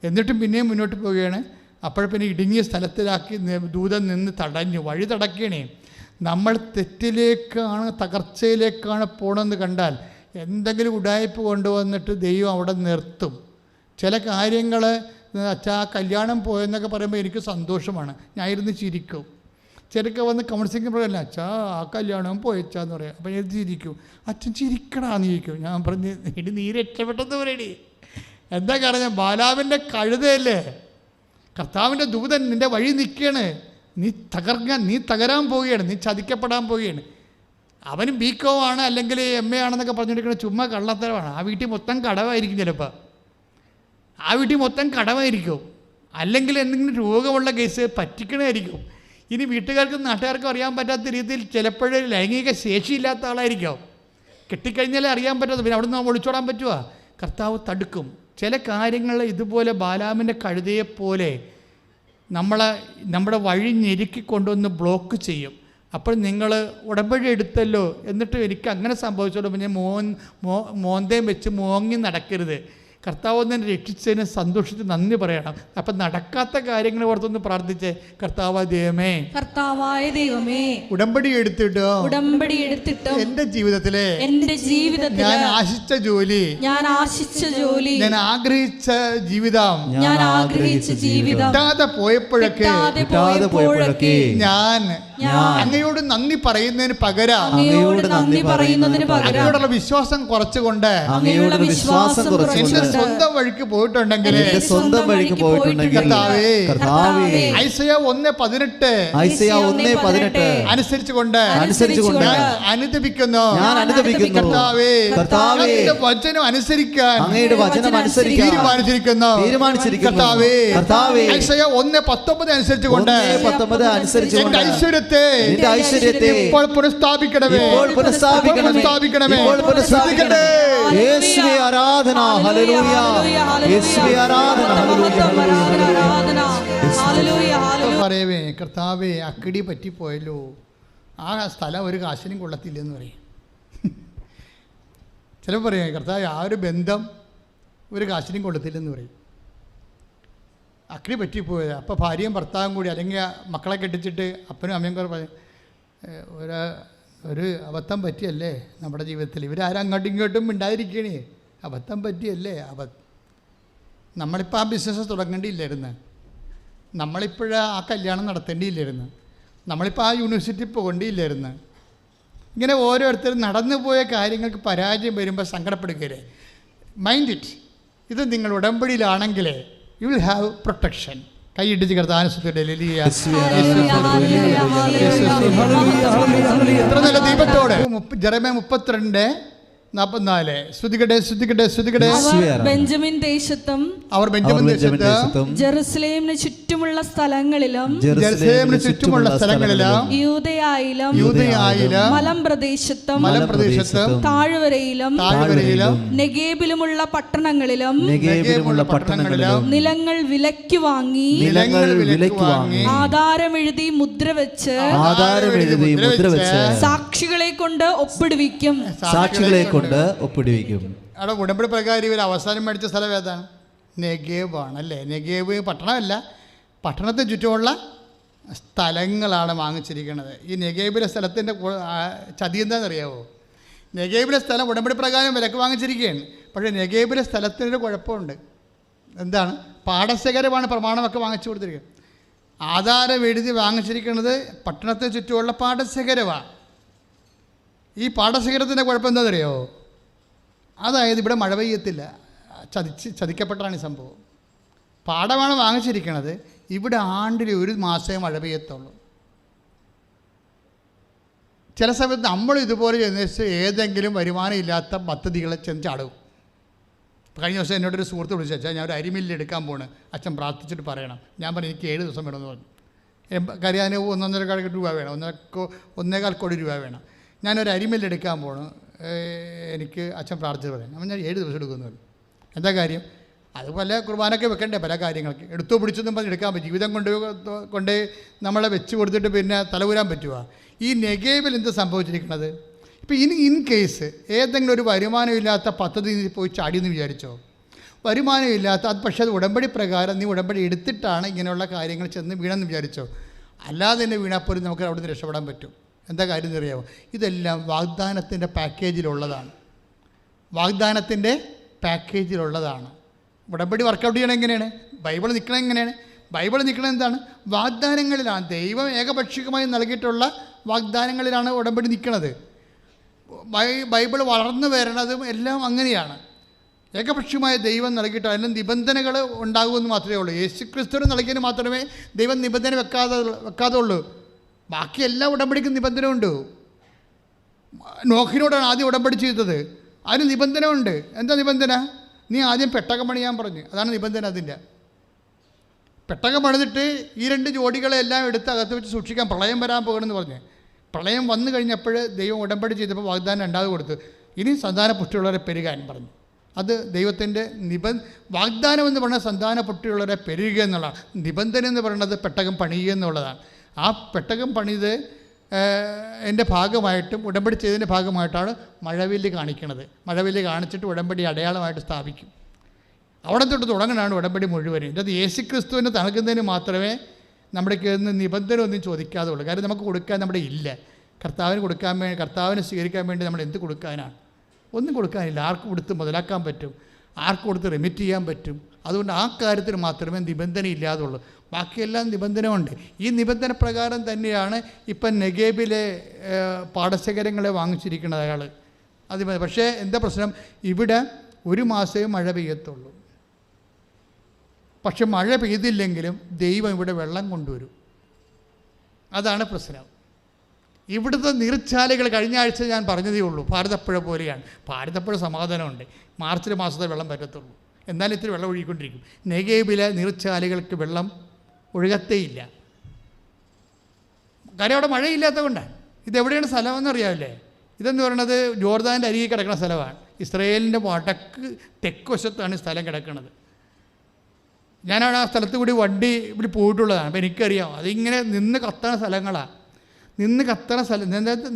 എന്നിട്ടും പിന്നെയും മുന്നോട്ട് പോവുകയാണ്. അപ്പോഴപ്പിന്നെ ഇടുങ്ങിയ സ്ഥലത്തിലാക്കി ദൂതൻ നിന്ന് തടഞ്ഞു, വഴി തടക്കണേ. നമ്മൾ തെറ്റിലേക്കാണ്, തകർച്ചയിലേക്കാണ് പോകണമെന്ന് കണ്ടാൽ എന്തെങ്കിലും ഉടായ്പ കൊണ്ടുവന്നിട്ട് ദൈവം അവിടെ നിർത്തും. ചില കാര്യങ്ങൾ അച്ഛാ കല്യാണം പോയെന്നൊക്കെ പറയുമ്പോൾ എനിക്ക് സന്തോഷമാണ്, ഞാൻ ഇരുന്ന് ചിരിക്കും. ചിലക്ക് വന്ന് കൗൺസിലിംഗ് പറയല്ല, അച്ഛാ ആ കല്യാണം പോയച്ചാന്ന് പറയാം. അപ്പം ഞാൻ ചിരിക്കും, അച്ഛൻ ചിരിക്കടാന്ന് ചോദിക്കും. ഞാൻ പറഞ്ഞ് ഇനി നീ രക്ഷപ്പെട്ടെന്ന് പറയണേ. എന്താ കാരണം, ബാലാവിൻ്റെ കഴുതയല്ലേ, കർത്താവിൻ്റെ ദൂതൻ നിൻ്റെ വഴി നിൽക്കുകയാണ്. നീ തകരാൻ പോവുകയാണ്, നീ ചതിക്കപ്പെടാൻ പോവുകയാണ്. അവനും ബികോ ആണ് അല്ലെങ്കിൽ MA ആണെന്നൊക്കെ പറഞ്ഞിരിക്കുന്നത് ചുമ്മാ കള്ളത്തരമാണ്. ആ വീട്ടിൽ മൊത്തം കടവായിരിക്കും, ചിലപ്പോൾ ആ വീട്ടിൽ മൊത്തം കടമായിരിക്കും, അല്ലെങ്കിൽ എന്തെങ്കിലും രോഗമുള്ള കേസ് പറ്റിക്കണമായിരിക്കും. ഇനി വീട്ടുകാർക്കും നാട്ടുകാർക്കും അറിയാൻ പറ്റാത്ത രീതിയിൽ ചിലപ്പോഴേ ലൈംഗിക ശേഷിയില്ലാത്ത ആളായിരിക്കും. കെട്ടിക്കഴിഞ്ഞാലേ അറിയാൻ പറ്റാത്ത, പിന്നെ അവിടെ നിന്ന് ഒളിച്ചോടാൻ പറ്റുമോ? കർത്താവ് തടുക്കും. ചില കാര്യങ്ങൾ ഇതുപോലെ ബാലാമിൻ്റെ കഴുതയെപ്പോലെ നമ്മുടെ വഴി ഞെരുക്കി കൊണ്ടുവന്ന് ബ്ലോക്ക് ചെയ്യും. അപ്പോൾ നിങ്ങൾ ഉടമ്പടി എടുത്തല്ലോ എന്നിട്ട് എനിക്ക് അങ്ങനെ സംഭവിച്ചോളൂ, പിന്നെ മോന്തയും വെച്ച് മോങ്ങി നടക്കരുത്. കർത്താവ് ഒന്ന് രക്ഷിച്ചതിന് സന്തോഷിച്ച് നന്ദി പറയണം. അപ്പം നടക്കാത്ത കാര്യങ്ങൾ ഓർത്തൊന്ന് പ്രാർത്ഥിച്ചേ, കർത്താവായ ദൈവമേ ഉടമ്പടി എടുത്തിട്ടോ എൻ്റെ ജീവിതത്തിലെ ഞാൻ ആശിച്ച ജോലി, ഞാൻ ആഗ്രഹിച്ച ജീവിതം കിട്ടാതെ പോയപ്പോഴൊക്കെ ഞാൻ അങ്ങയോട് നന്ദി പറയുന്നതിന് പകരം അങ്ങയോടുള്ള വിശ്വാസം കുറച്ചുകൊണ്ട് എന്റെ സ്വന്തം വഴിക്ക് പോയിട്ടുണ്ടെങ്കിൽ ഐസയ 1:18 അനുസരിച്ചുകൊണ്ട് അനുദപിക്കുന്നു. കർത്താവേ വചനം അനുസരിക്കാൻ തീരുമാനിച്ചിരിക്കുന്നു. കർത്താവേ ഐസയ 1:19 അനുസരിച്ചുകൊണ്ട് എന്റെ ഐശ്വര്യത്തെ ഇപ്പോൾ പുനഃസ്ഥാപിക്കണമേ. യേശുവേ ആരാധന, ഹല്ലേലൂയ. യേശുവേ ആരാധന, പറയവേ കർത്താവേ അക്കിടി പറ്റിപ്പോയല്ലോ, ആ സ്ഥലം ഒരു കാശിനും കൊള്ളത്തില്ലെന്ന് പറയും. ചിലപ്പോൾ പറയും കർത്താവ് ആ ഒരു ബന്ധം ഒരു കാശിനും കൊള്ളത്തില്ലെന്ന് പറയും. അക്കിടി പറ്റിപ്പോയത്. അപ്പോൾ ഭാര്യയും ഭർത്താവും കൂടി അല്ലെങ്കിൽ മക്കളെ കെട്ടിച്ചിട്ട് അപ്പനും അമ്മയും കൂടെ പറയും ഒരു അബദ്ധം പറ്റിയല്ലേ നമ്മുടെ ജീവിതത്തിൽ. ഇവരാരും അങ്ങോട്ടും ഇങ്ങോട്ടും മിണ്ടാതിരിക്കണേ, അബദ്ധം പറ്റിയല്ലേ. നമ്മളിപ്പോൾ ആ ബിസിനസ് തുടങ്ങേണ്ടിയില്ലായിരുന്നു, നമ്മളിപ്പോൾ ആ കല്യാണം നടത്തേണ്ടിയില്ലായിരുന്നു, നമ്മളിപ്പോൾ ആ യൂണിവേഴ്സിറ്റി പോകേണ്ടിയില്ലായിരുന്നു. ഇങ്ങനെ ഓരോരുത്തരും നടന്നു പോയ കാര്യങ്ങൾക്ക് പരാജയം വരുമ്പോൾ സങ്കടപ്പെടുകയല്ലേ. Mind it. ഇത് നിങ്ങൾ ഉടമ്പടിയിലാണെങ്കിൽ യു വിൽ ഹാവ് പ്രൊട്ടക്ഷൻ. കൈയിടിച്ച് കർത്താനുസൃതിയുടെ എത്ര നല്ല ദീപത്തോടെ. ജെറമ്യാ 32:44 ശ്രുതികടെ ബെഞ്ചമിൻ ദേശത്തും ജെറുസലേമിന് ചുറ്റുമുള്ള സ്ഥലങ്ങളിലും യൂദയായിലും മലമ്പ്രദേശത്തും താഴ്വരയിലും നെഗേബിലുമുള്ള പട്ടണങ്ങളിലും നിലങ്ങൾ വിലയ്ക്ക് വാങ്ങി ആധാരമെഴുതി മുദ്ര വെച്ച് സാക്ഷികളെ കൊണ്ട് ഒപ്പിടുവിക്കും. അവിടെ ഉടമ്പടി പ്രകാരം ഇവർ അവസാനം മേടിച്ച സ്ഥലം ഏതാണ്? നെഗേവ് ആണ് അല്ലേ. നെഗേവ് പട്ടണമല്ല, പട്ടണത്തിന് ചുറ്റുമുള്ള സ്ഥലങ്ങളാണ് വാങ്ങിച്ചിരിക്കുന്നത്. ഈ നെഗേബിലെ സ്ഥലത്തിൻ്റെ ചതി എന്താണെന്നറിയാമോ? നെഗേബിലെ സ്ഥലം ഉടമ്പടി പ്രകാരം വിലക്ക് വാങ്ങിച്ചിരിക്കുകയാണ്. പക്ഷേ നെഗേബിലെ സ്ഥലത്തിനൊരു കുഴപ്പമുണ്ട്. എന്താണ്? പാടശേഖരമാണ് പ്രമാണമൊക്കെ വാങ്ങിച്ചു കൊടുത്തിരിക്കുന്നത്. ആധാരം എഴുതി വാങ്ങിച്ചിരിക്കുന്നത് പട്ടണത്തിന് ചുറ്റുമുള്ള പാടശേഖരമാണ്. ഈ പാടശേഖരത്തിൻ്റെ കുഴപ്പം എന്താണെന്നറിയോ? അതായത് ഇവിടെ മഴ പെയ്യത്തില്ല. ചതിക്കപ്പെട്ടാണ് ഈ സംഭവം. പാടമാണ് വാങ്ങിച്ചിരിക്കുന്നത്, ഇവിടെ ആണ്ടിൽ ഒരു മാസമേ മഴ പെയ്യത്തുള്ളൂ. ചില സമയത്ത് നമ്മൾ ഇതുപോലെ ചെന്ന് ഏതെങ്കിലും വരുമാനമില്ലാത്ത പദ്ധതികളെ ചെന്ന് ചാടും. കഴിഞ്ഞ ദിവസം എന്നോടൊരു സുഹൃത്ത് വിളിച്ചു, അച്ഛാ ഞാൻ ഒരു അരിമില്ല് എടുക്കാൻ പോണ്, അച്ഛൻ പ്രാർത്ഥിച്ചിട്ട് പറയണം. ഞാൻ പറഞ്ഞു എനിക്ക് 7 ദിവസം വേണമെന്ന് പറഞ്ഞു. കാര്യം അതിന് 1.5 രൂപ വേണം, 1.25 കോടി രൂപ വേണം. ഞാനൊരു അരിമില്ല് എടുക്കാൻ പോണ്, എനിക്ക് അച്ഛൻ പ്രാർത്ഥിച്ച് പറയാം. അപ്പം ഞാൻ 7 ദിവസം എടുക്കുമെന്ന് പറഞ്ഞു. എന്താ കാര്യം? അതുപോലെ കുർബാനൊക്കെ വെക്കണ്ടേ പല കാര്യങ്ങൾക്ക്. എടുത്തോ പിടിച്ചൊന്നും പറഞ്ഞ് എടുക്കാൻ പറ്റും. ജീവിതം കൊണ്ട് നമ്മളെ വെച്ച് കൊടുത്തിട്ട് പിന്നെ തലകൂരാൻ പറ്റുമോ? ഈ നെഗേവിൽ എന്ത് സംഭവിച്ചിരിക്കുന്നത്? ഇപ്പോൾ ഇൻ കേസ് ഏതെങ്കിലും ഒരു വരുമാനമില്ലാത്ത പദ്ധതി പോയി ചാടിയെന്ന് വിചാരിച്ചോ? വരുമാനമില്ലാത്ത അത്, പക്ഷേ അത് ഉടമ്പടി പ്രകാരം നീ ഉടമ്പടി എടുത്തിട്ടാണ് ഇങ്ങനെയുള്ള കാര്യങ്ങൾ ചെന്ന് വീണെന്ന് വിചാരിച്ചോ? അല്ലാതെ തന്നെ വീണാപ്പോലും നമുക്ക് അവിടെ നിന്ന് രക്ഷപ്പെടാൻ പറ്റും. എന്താ കാര്യം എന്നറിയാമോ? ഇതെല്ലാം വാഗ്ദാനത്തിൻ്റെ പാക്കേജിലുള്ളതാണ്. വാഗ്ദാനത്തിൻ്റെ പാക്കേജിലുള്ളതാണ്. ഉടമ്പടി വർക്കൗട്ട് ചെയ്യണം എങ്ങനെയാണ്? ബൈബിൾ നിൽക്കണം എങ്ങനെയാണ്? ബൈബിൾ നിൽക്കണം എന്താണ്? വാഗ്ദാനങ്ങളിലാണ്. ദൈവം ഏകപക്ഷീയമായി നൽകിയിട്ടുള്ള വാഗ്ദാനങ്ങളിലാണ് ഉടമ്പടി നിൽക്കുന്നത്. ബൈബിൾ വളർന്നു വരണതും എല്ലാം അങ്ങനെയാണ്. ഏകപക്ഷീയമായ ദൈവം നൽകിയിട്ട് അതിന് നിബന്ധനകൾ ഉണ്ടാകുമെന്ന് മാത്രമേ ഉള്ളൂ. യേശുക്രിസ്തുവിന് നൽകിയതിന് മാത്രമേ ദൈവം നിബന്ധന വെക്കാതെ ഉള്ളൂ. ബാക്കി എല്ലാ ഉടമ്പടിക്കും നിബന്ധന ഉണ്ട്. നോഹിനോടാണ് ആദ്യം ഉടമ്പടി ചെയ്തത്, അതിന് നിബന്ധന ഉണ്ട്. എന്താ നിബന്ധന? നീ ആദ്യം പെട്ടകം പണിയാൻ പറഞ്ഞു, അതാണ് നിബന്ധന. അതിൻ്റെ പെട്ടകം പണിതിട്ട് ഈ 2 ജോഡികളെല്ലാം എടുത്ത് അകത്ത് വെച്ച് സൂക്ഷിക്കാൻ, പ്രളയം വരാൻ പോകണമെന്ന് പറഞ്ഞ്. പ്രളയം വന്നു കഴിഞ്ഞപ്പോൾ ദൈവം ഉടമ്പടി ചെയ്തപ്പോൾ വാഗ്ദാനം 2 കൊടുത്തു, ഇനി സന്താന പുഷ്ടിയുള്ളവരെ പെരുകാൻ പറഞ്ഞു. അത് ദൈവത്തിൻ്റെ വാഗ്ദാനം എന്ന് പറഞ്ഞാൽ സന്താന പുഷ്ടിയുള്ളവരെ പെരുകുക എന്നുള്ള, നിബന്ധന എന്ന് പറയുന്നത് പെട്ടകം പണിയുക എന്നുള്ളതാണ്. ആ പെട്ടകം പണിത് എൻ്റെ ഭാഗമായിട്ടും ഉടമ്പടി ചെയ്തതിൻ്റെ ഭാഗമായിട്ടാണ് മഴവില്ല് കാണിക്കുന്നത്. മഴവില്ല് കാണിച്ചിട്ട് ഉടമ്പടി അടയാളമായിട്ട് സ്ഥാപിക്കും. അവിടെ തൊട്ട് തുടങ്ങുന്നതാണ് ഉടമ്പടി മുഴുവനും. ഇത് യേശുക്രിസ്തുവിനെ നൽകുന്നതിന് മാത്രമേ നമ്മുടെ കയ്യിൽ നിബന്ധന ഒന്നും ചോദിക്കാതെ ഉള്ളൂ. കാര്യം നമുക്ക് കൊടുക്കാൻ നമ്മുടെ ഇല്ല. കർത്താവിന് കൊടുക്കാൻ വേണ്ടി, കർത്താവിനെ സ്വീകരിക്കാൻ വേണ്ടി നമ്മൾ എന്ത് കൊടുക്കാനാണ്? ഒന്നും കൊടുക്കാനില്ല. ആർക്ക് കൊടുത്ത് മുതലാക്കാൻ പറ്റും? ആർക്ക് കൊടുത്ത് റെമിറ്റ് ചെയ്യാൻ പറ്റും? അതുകൊണ്ട് ആ കാര്യത്തിൽ മാത്രമേ നിബന്ധന ഇല്ലാതുള്ളൂ. ബാക്കിയെല്ലാം നിബന്ധന ഉണ്ട്. ഈ നിബന്ധന പ്രകാരം തന്നെയാണ് ഇപ്പം നെഗേബിലെ പാടശേഖരങ്ങളെ വാങ്ങിച്ചിരിക്കുന്നത് അയാൾ. അത് പക്ഷേ എന്താ പ്രശ്നം? ഇവിടെ 1 മാസമേ മഴ പെയ്യത്തുള്ളൂ. പക്ഷെ മഴ പെയ്തില്ലെങ്കിലും ദൈവം ഇവിടെ വെള്ളം കൊണ്ടുവരും. അതാണ് പ്രശ്നം. ഇവിടുത്തെ നീർച്ചാലുകൾ കഴിഞ്ഞ ആഴ്ച ഞാൻ പറഞ്ഞതേ ഉള്ളൂ, ഭാരതപ്പുഴ പോലെയാണ്. ഭാരതപ്പുഴ സമാധാനമുണ്ട്, മാർച്ചിലെ മാസത്തെ വെള്ളം പറ്റത്തുള്ളൂ. എന്നാലും ഇത്തിരി വെള്ളം ഒഴുകിക്കൊണ്ടിരിക്കും. നെഗേബിലെ നീർച്ചാലുകൾക്ക് വെള്ളം ഒഴുകത്തേയില്ല. കാര്യം അവിടെ മഴയില്ലാത്തത് കൊണ്ടാണ്. ഇതെവിടെയാണ് സ്ഥലമെന്ന് അറിയാമല്ലേ? ഇതെന്ന് പറയുന്നത് ജോർദാൻ്റെ അരികിൽ കിടക്കുന്ന സ്ഥലമാണ്. ഇസ്രയേലിൻ്റെ തെക്ക് വശത്താണ് ഈ സ്ഥലം കിടക്കുന്നത്. ഞാനവിടെ ആ സ്ഥലത്ത് കൂടി വണ്ടി ഇവിടെ പോയിട്ടുള്ളതാണ്. അപ്പോൾ എനിക്കറിയാം അതിങ്ങനെ നിന്ന് കത്തണ സ്ഥലങ്ങളാണ്. നിന്ന് കത്തണ സ്ഥലം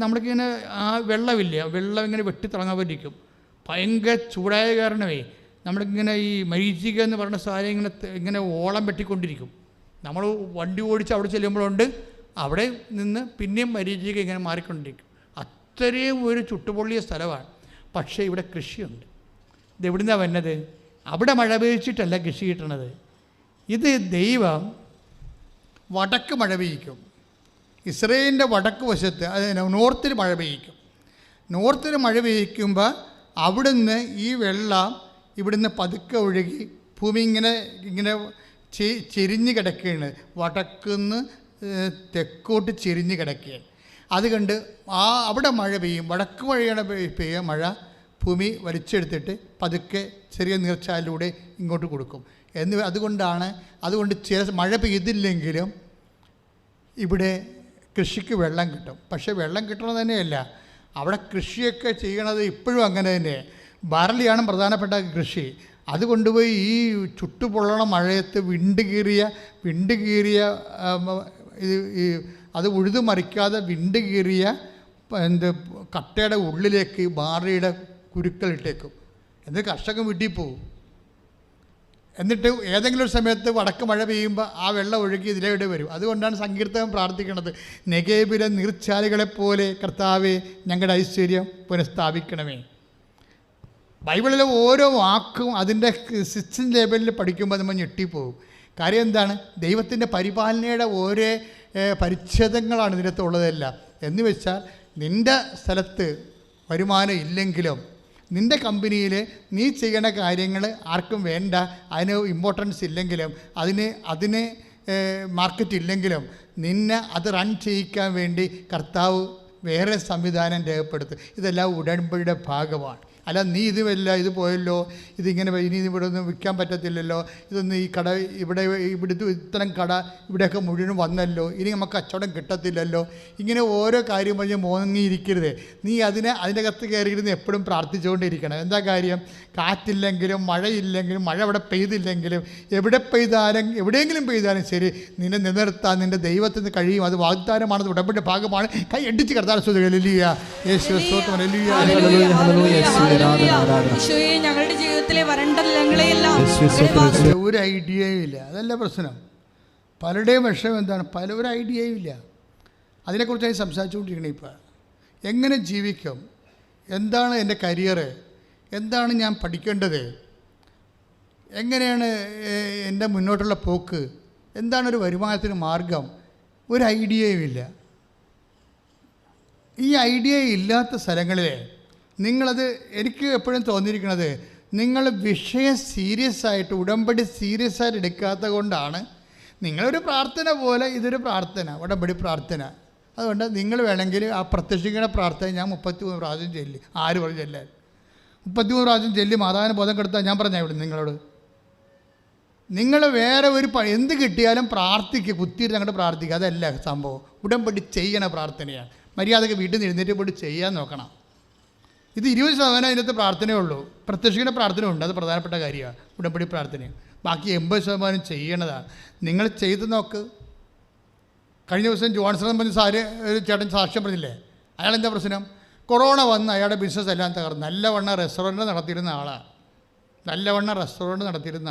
നമ്മൾക്കിങ്ങനെ ആ വെള്ളമില്ല, വെള്ളം ഇങ്ങനെ വെട്ടിത്തിളങ്ങാൻ പറ്റിക്കും. ഭയങ്കര ചൂടായ കാരണമേ നമ്മളിങ്ങനെ ഈ മരീചിക എന്ന് പറയുന്ന സാധനം ഇങ്ങനെ ഓളം വെട്ടിക്കൊണ്ടിരിക്കും. നമ്മൾ വണ്ടി ഓടിച്ച് അവിടെ ചെല്ലുമ്പോഴുണ്ട്, അവിടെ നിന്ന് പിന്നെയും മരീചിക ഇങ്ങനെ മാറിക്കൊണ്ടിരിക്കും. അത്രയും ഒരു ചുട്ടുപൊള്ളിയ സ്ഥലമാണ്. പക്ഷേ ഇവിടെ കൃഷിയുണ്ട്. ഇതെവിടുന്നാണ് വന്നത്? അവിടെ മഴ പെയ്ച്ചിട്ടല്ല കൃഷി കിട്ടണത്. ഇത് ദൈവം വടക്ക് മഴ പെയ്യിക്കും. ഇസ്രയേലിൻ്റെ വടക്ക് വശത്ത്, അതിന് നോർത്തിൽ മഴ പെയ്യിക്കും. നോർത്തിൽ മഴ പെയ്യിക്കുമ്പോൾ അവിടുന്ന് ഈ വെള്ളം ഇവിടുന്ന് പതുക്കെ ഒഴുകി ഭൂമി ഇങ്ങനെ ചെരിഞ്ഞ് കിടക്കുകയാണ്. വടക്കുന്ന് തെക്കോട്ട് ചെരിഞ്ഞ് കിടക്കുകയാണ്. അതുകൊണ്ട് അവിടെ മഴ പെയ്യും. വടക്ക് മഴയാണ് പെയ്യുക. മഴ ഭൂമി വലിച്ചെടുത്തിട്ട് പതുക്കെ ചെറിയ നീർച്ചാലിലൂടെ ഇങ്ങോട്ട് കൊടുക്കും. അതുകൊണ്ട് ചില മഴ പെയ്തില്ലെങ്കിലും ഇവിടെ കൃഷിക്ക് വെള്ളം കിട്ടും. പക്ഷേ വെള്ളം കിട്ടണത് തന്നെയല്ല, അവിടെ കൃഷിയൊക്കെ ചെയ്യണത് ഇപ്പോഴും അങ്ങനെ തന്നെ. ബാർലിയാണ് പ്രധാനപ്പെട്ട കൃഷി. അത് കൊണ്ടുപോയി ഈ ചുട്ടുപൊള്ളണ മഴയത്ത് വിണ്ട് കീറിയ അത് ഉഴുതു മറിക്കാതെ വിണ്ട് കീറിയ കട്ടയുടെ ഉള്ളിലേക്ക് ബാർലിയുടെ കുരുക്കളിട്ടേക്കും. എന്നിട്ട് കർഷകൻ വീട്ടിൽ പോകും. എന്നിട്ട് ഏതെങ്കിലും ഒരു സമയത്ത് വടക്ക് മഴ പെയ്യുമ്പോൾ ആ വെള്ളം ഒഴുകി ഇതിലൂടെ വരും. അതുകൊണ്ടാണ് സങ്കീർത്തനം പ്രാർത്ഥിക്കുന്നത്, നെഗേബിലെ നീർച്ചാലുകളെപ്പോലെ കർത്താവെ ഞങ്ങളുടെ ഐശ്വര്യം പുനഃസ്ഥാപിക്കണമേ. ബൈബിളിലെ ഓരോ വാക്കും അതിൻ്റെ 6th ലെവലിൽ പഠിക്കുമ്പോൾ നമ്മൾ ഞെട്ടിപ്പോകും. കാര്യം എന്താണ്? ദൈവത്തിൻ്റെ പരിപാലനയുടെ ഓരോ പരിച്ഛേദങ്ങളാണ് ഇതിനകത്തുള്ളതെല്ലാം. എന്ന് വെച്ചാൽ നിൻ്റെ സ്ഥലത്ത് വരുമാനം ഇല്ലെങ്കിലും നിൻ്റെ കമ്പനിയിൽ നീ ചെയ്യണ കാര്യങ്ങൾ ആർക്കും വേണ്ട, അതിന് ഇമ്പോർട്ടൻസ് ഇല്ലെങ്കിലും അതിന് മാർക്കറ്റ് ഇല്ലെങ്കിലും നിന്നെ അത് റൺ ചെയ്യിക്കാൻ വേണ്ടി കർത്താവ് വേറെ സംവിധാനം രേഖപ്പെടുത്തും. ഇതെല്ലാം ഉടമ്പടിയുടെ ഭാഗമാണ്. അല്ല നീ ഇത് പോയല്ലോ, ഇതിങ്ങനെ ഇനി ഇവിടെ ഒന്നും വിൽക്കാൻ പറ്റത്തില്ലല്ലോ, ഇതൊന്നും ഈ കട ഇവിടുത്തെ ഇത്തരം കട ഇവിടെയൊക്കെ മുഴുവൻ വന്നല്ലോ, ഇനി നമുക്ക് കച്ചവടം കിട്ടത്തില്ലല്ലോ, ഇങ്ങനെ ഓരോ കാര്യം പറഞ്ഞ് മോങ്ങിയിരിക്കരുത്. നീ അതിൻ്റെ അകത്ത് കയറിയിരുന്ന് എപ്പോഴും പ്രാർത്ഥിച്ചുകൊണ്ടിരിക്കണം. എന്താ കാര്യം? കാറ്റില്ലെങ്കിലും മഴയില്ലെങ്കിലും മഴ അവിടെ പെയ്തില്ലെങ്കിലും എവിടെയെങ്കിലും പെയ്താലും ശരി നിന്നെ നിലനിർത്താൻ നിൻ്റെ ദൈവത്തിന് കഴിയും. അത് വാഗ്ദാനമാണ്, ഉടമ്പടിയുടെ ഭാഗമാണ്. കൈ അടിച്ച് കർത്താൻ ഞങ്ങളുടെ ജീവിതത്തിലെ വരണ്ട നിലങ്ങളെയെല്ലാം ഒരു ഐഡിയയും ഇല്ല. അതല്ല പ്രശ്നം. പലരുടെയും വിഷയം എന്താണ്? ഒരു ഐഡിയയും ഇല്ല. അതിനെക്കുറിച്ചാണ് സംസാരിച്ചുകൊണ്ടിരിക്കണേ. ഇപ്പോൾ എങ്ങനെ ജീവിക്കും, എന്താണ് എൻ്റെ കരിയർ, എന്താണ് ഞാൻ പഠിക്കേണ്ടത്, എങ്ങനെയാണ് എൻ്റെ മുന്നോട്ടുള്ള പോക്ക്, എന്താണ് ഒരു വരുമാനത്തിന് മാർഗം, ഒരു ഐഡിയയും ഇല്ല. ഈ ഐഡിയ ഇല്ലാത്ത സ്ഥലങ്ങളിൽ നിങ്ങളത്, എനിക്ക് എപ്പോഴും തോന്നിയിരിക്കുന്നത്, നിങ്ങൾ വിഷയം സീരിയസ് ആയിട്ട്, ഉടമ്പടി സീരിയസ് ആയിട്ട് എടുക്കാത്ത കൊണ്ടാണ്. നിങ്ങളൊരു പ്രാർത്ഥന പോലെ ഇതൊരു പ്രാർത്ഥന, ഉടമ്പടി പ്രാർത്ഥന. അതുകൊണ്ട് നിങ്ങൾ വേണമെങ്കിൽ ആ പ്രത്യക്ഷിക്കുന്ന പ്രാർത്ഥന ഞാൻ 33 പ്രാവശ്യം ചൊല്ലി. ആര് പറഞ്ഞു ചെല്ലാൻ? 33 പ്രാവശ്യം ചൊല്ലി മാതാവിന് ബോധം കെടുത്താൽ ഞാൻ പറഞ്ഞാൽ ഇവിടെ നിങ്ങളോട്. നിങ്ങൾ വേറെ ഒരു എന്ത് കിട്ടിയാലും പ്രാർത്ഥിക്കുക, കുത്തിയിട്ട് അങ്ങോട്ട് പ്രാർത്ഥിക്കുക. അതല്ല സംഭവം. ഉടമ്പടി ചെയ്യണ പ്രാർത്ഥനയാണ്. മര്യാദക്ക് വീട്ടിൽ നിന്ന് എഴുന്നേറ്റ് പോയിട്ട് ചെയ്യാൻ നോക്കണം. ഇത് 20% അതിനകത്ത് പ്രാർത്ഥനയേ ഉള്ളൂ. പ്രത്യക്ഷിക്കുന്ന പ്രാർത്ഥന ഉണ്ട്, അത് പ്രധാനപ്പെട്ട കാര്യമാണ്, ഉടമ്പടി പ്രാർത്ഥനയാണ്. ബാക്കി 80% ചെയ്യണതാണ്. നിങ്ങൾ ചെയ്ത് നോക്ക്. കഴിഞ്ഞ ദിവസം ജോൺസൺ പറഞ്ഞ ഒരു ചേട്ടൻ സാക്ഷ്യം പറഞ്ഞില്ലേ? അയാളെന്താ പ്രശ്നം? കൊറോണ വന്ന് അയാളുടെ ബിസിനസ് എല്ലാം തകർന്നു. നല്ലവണ്ണം റെസ്റ്റോറൻറ്റ് നടത്തിയിരുന്ന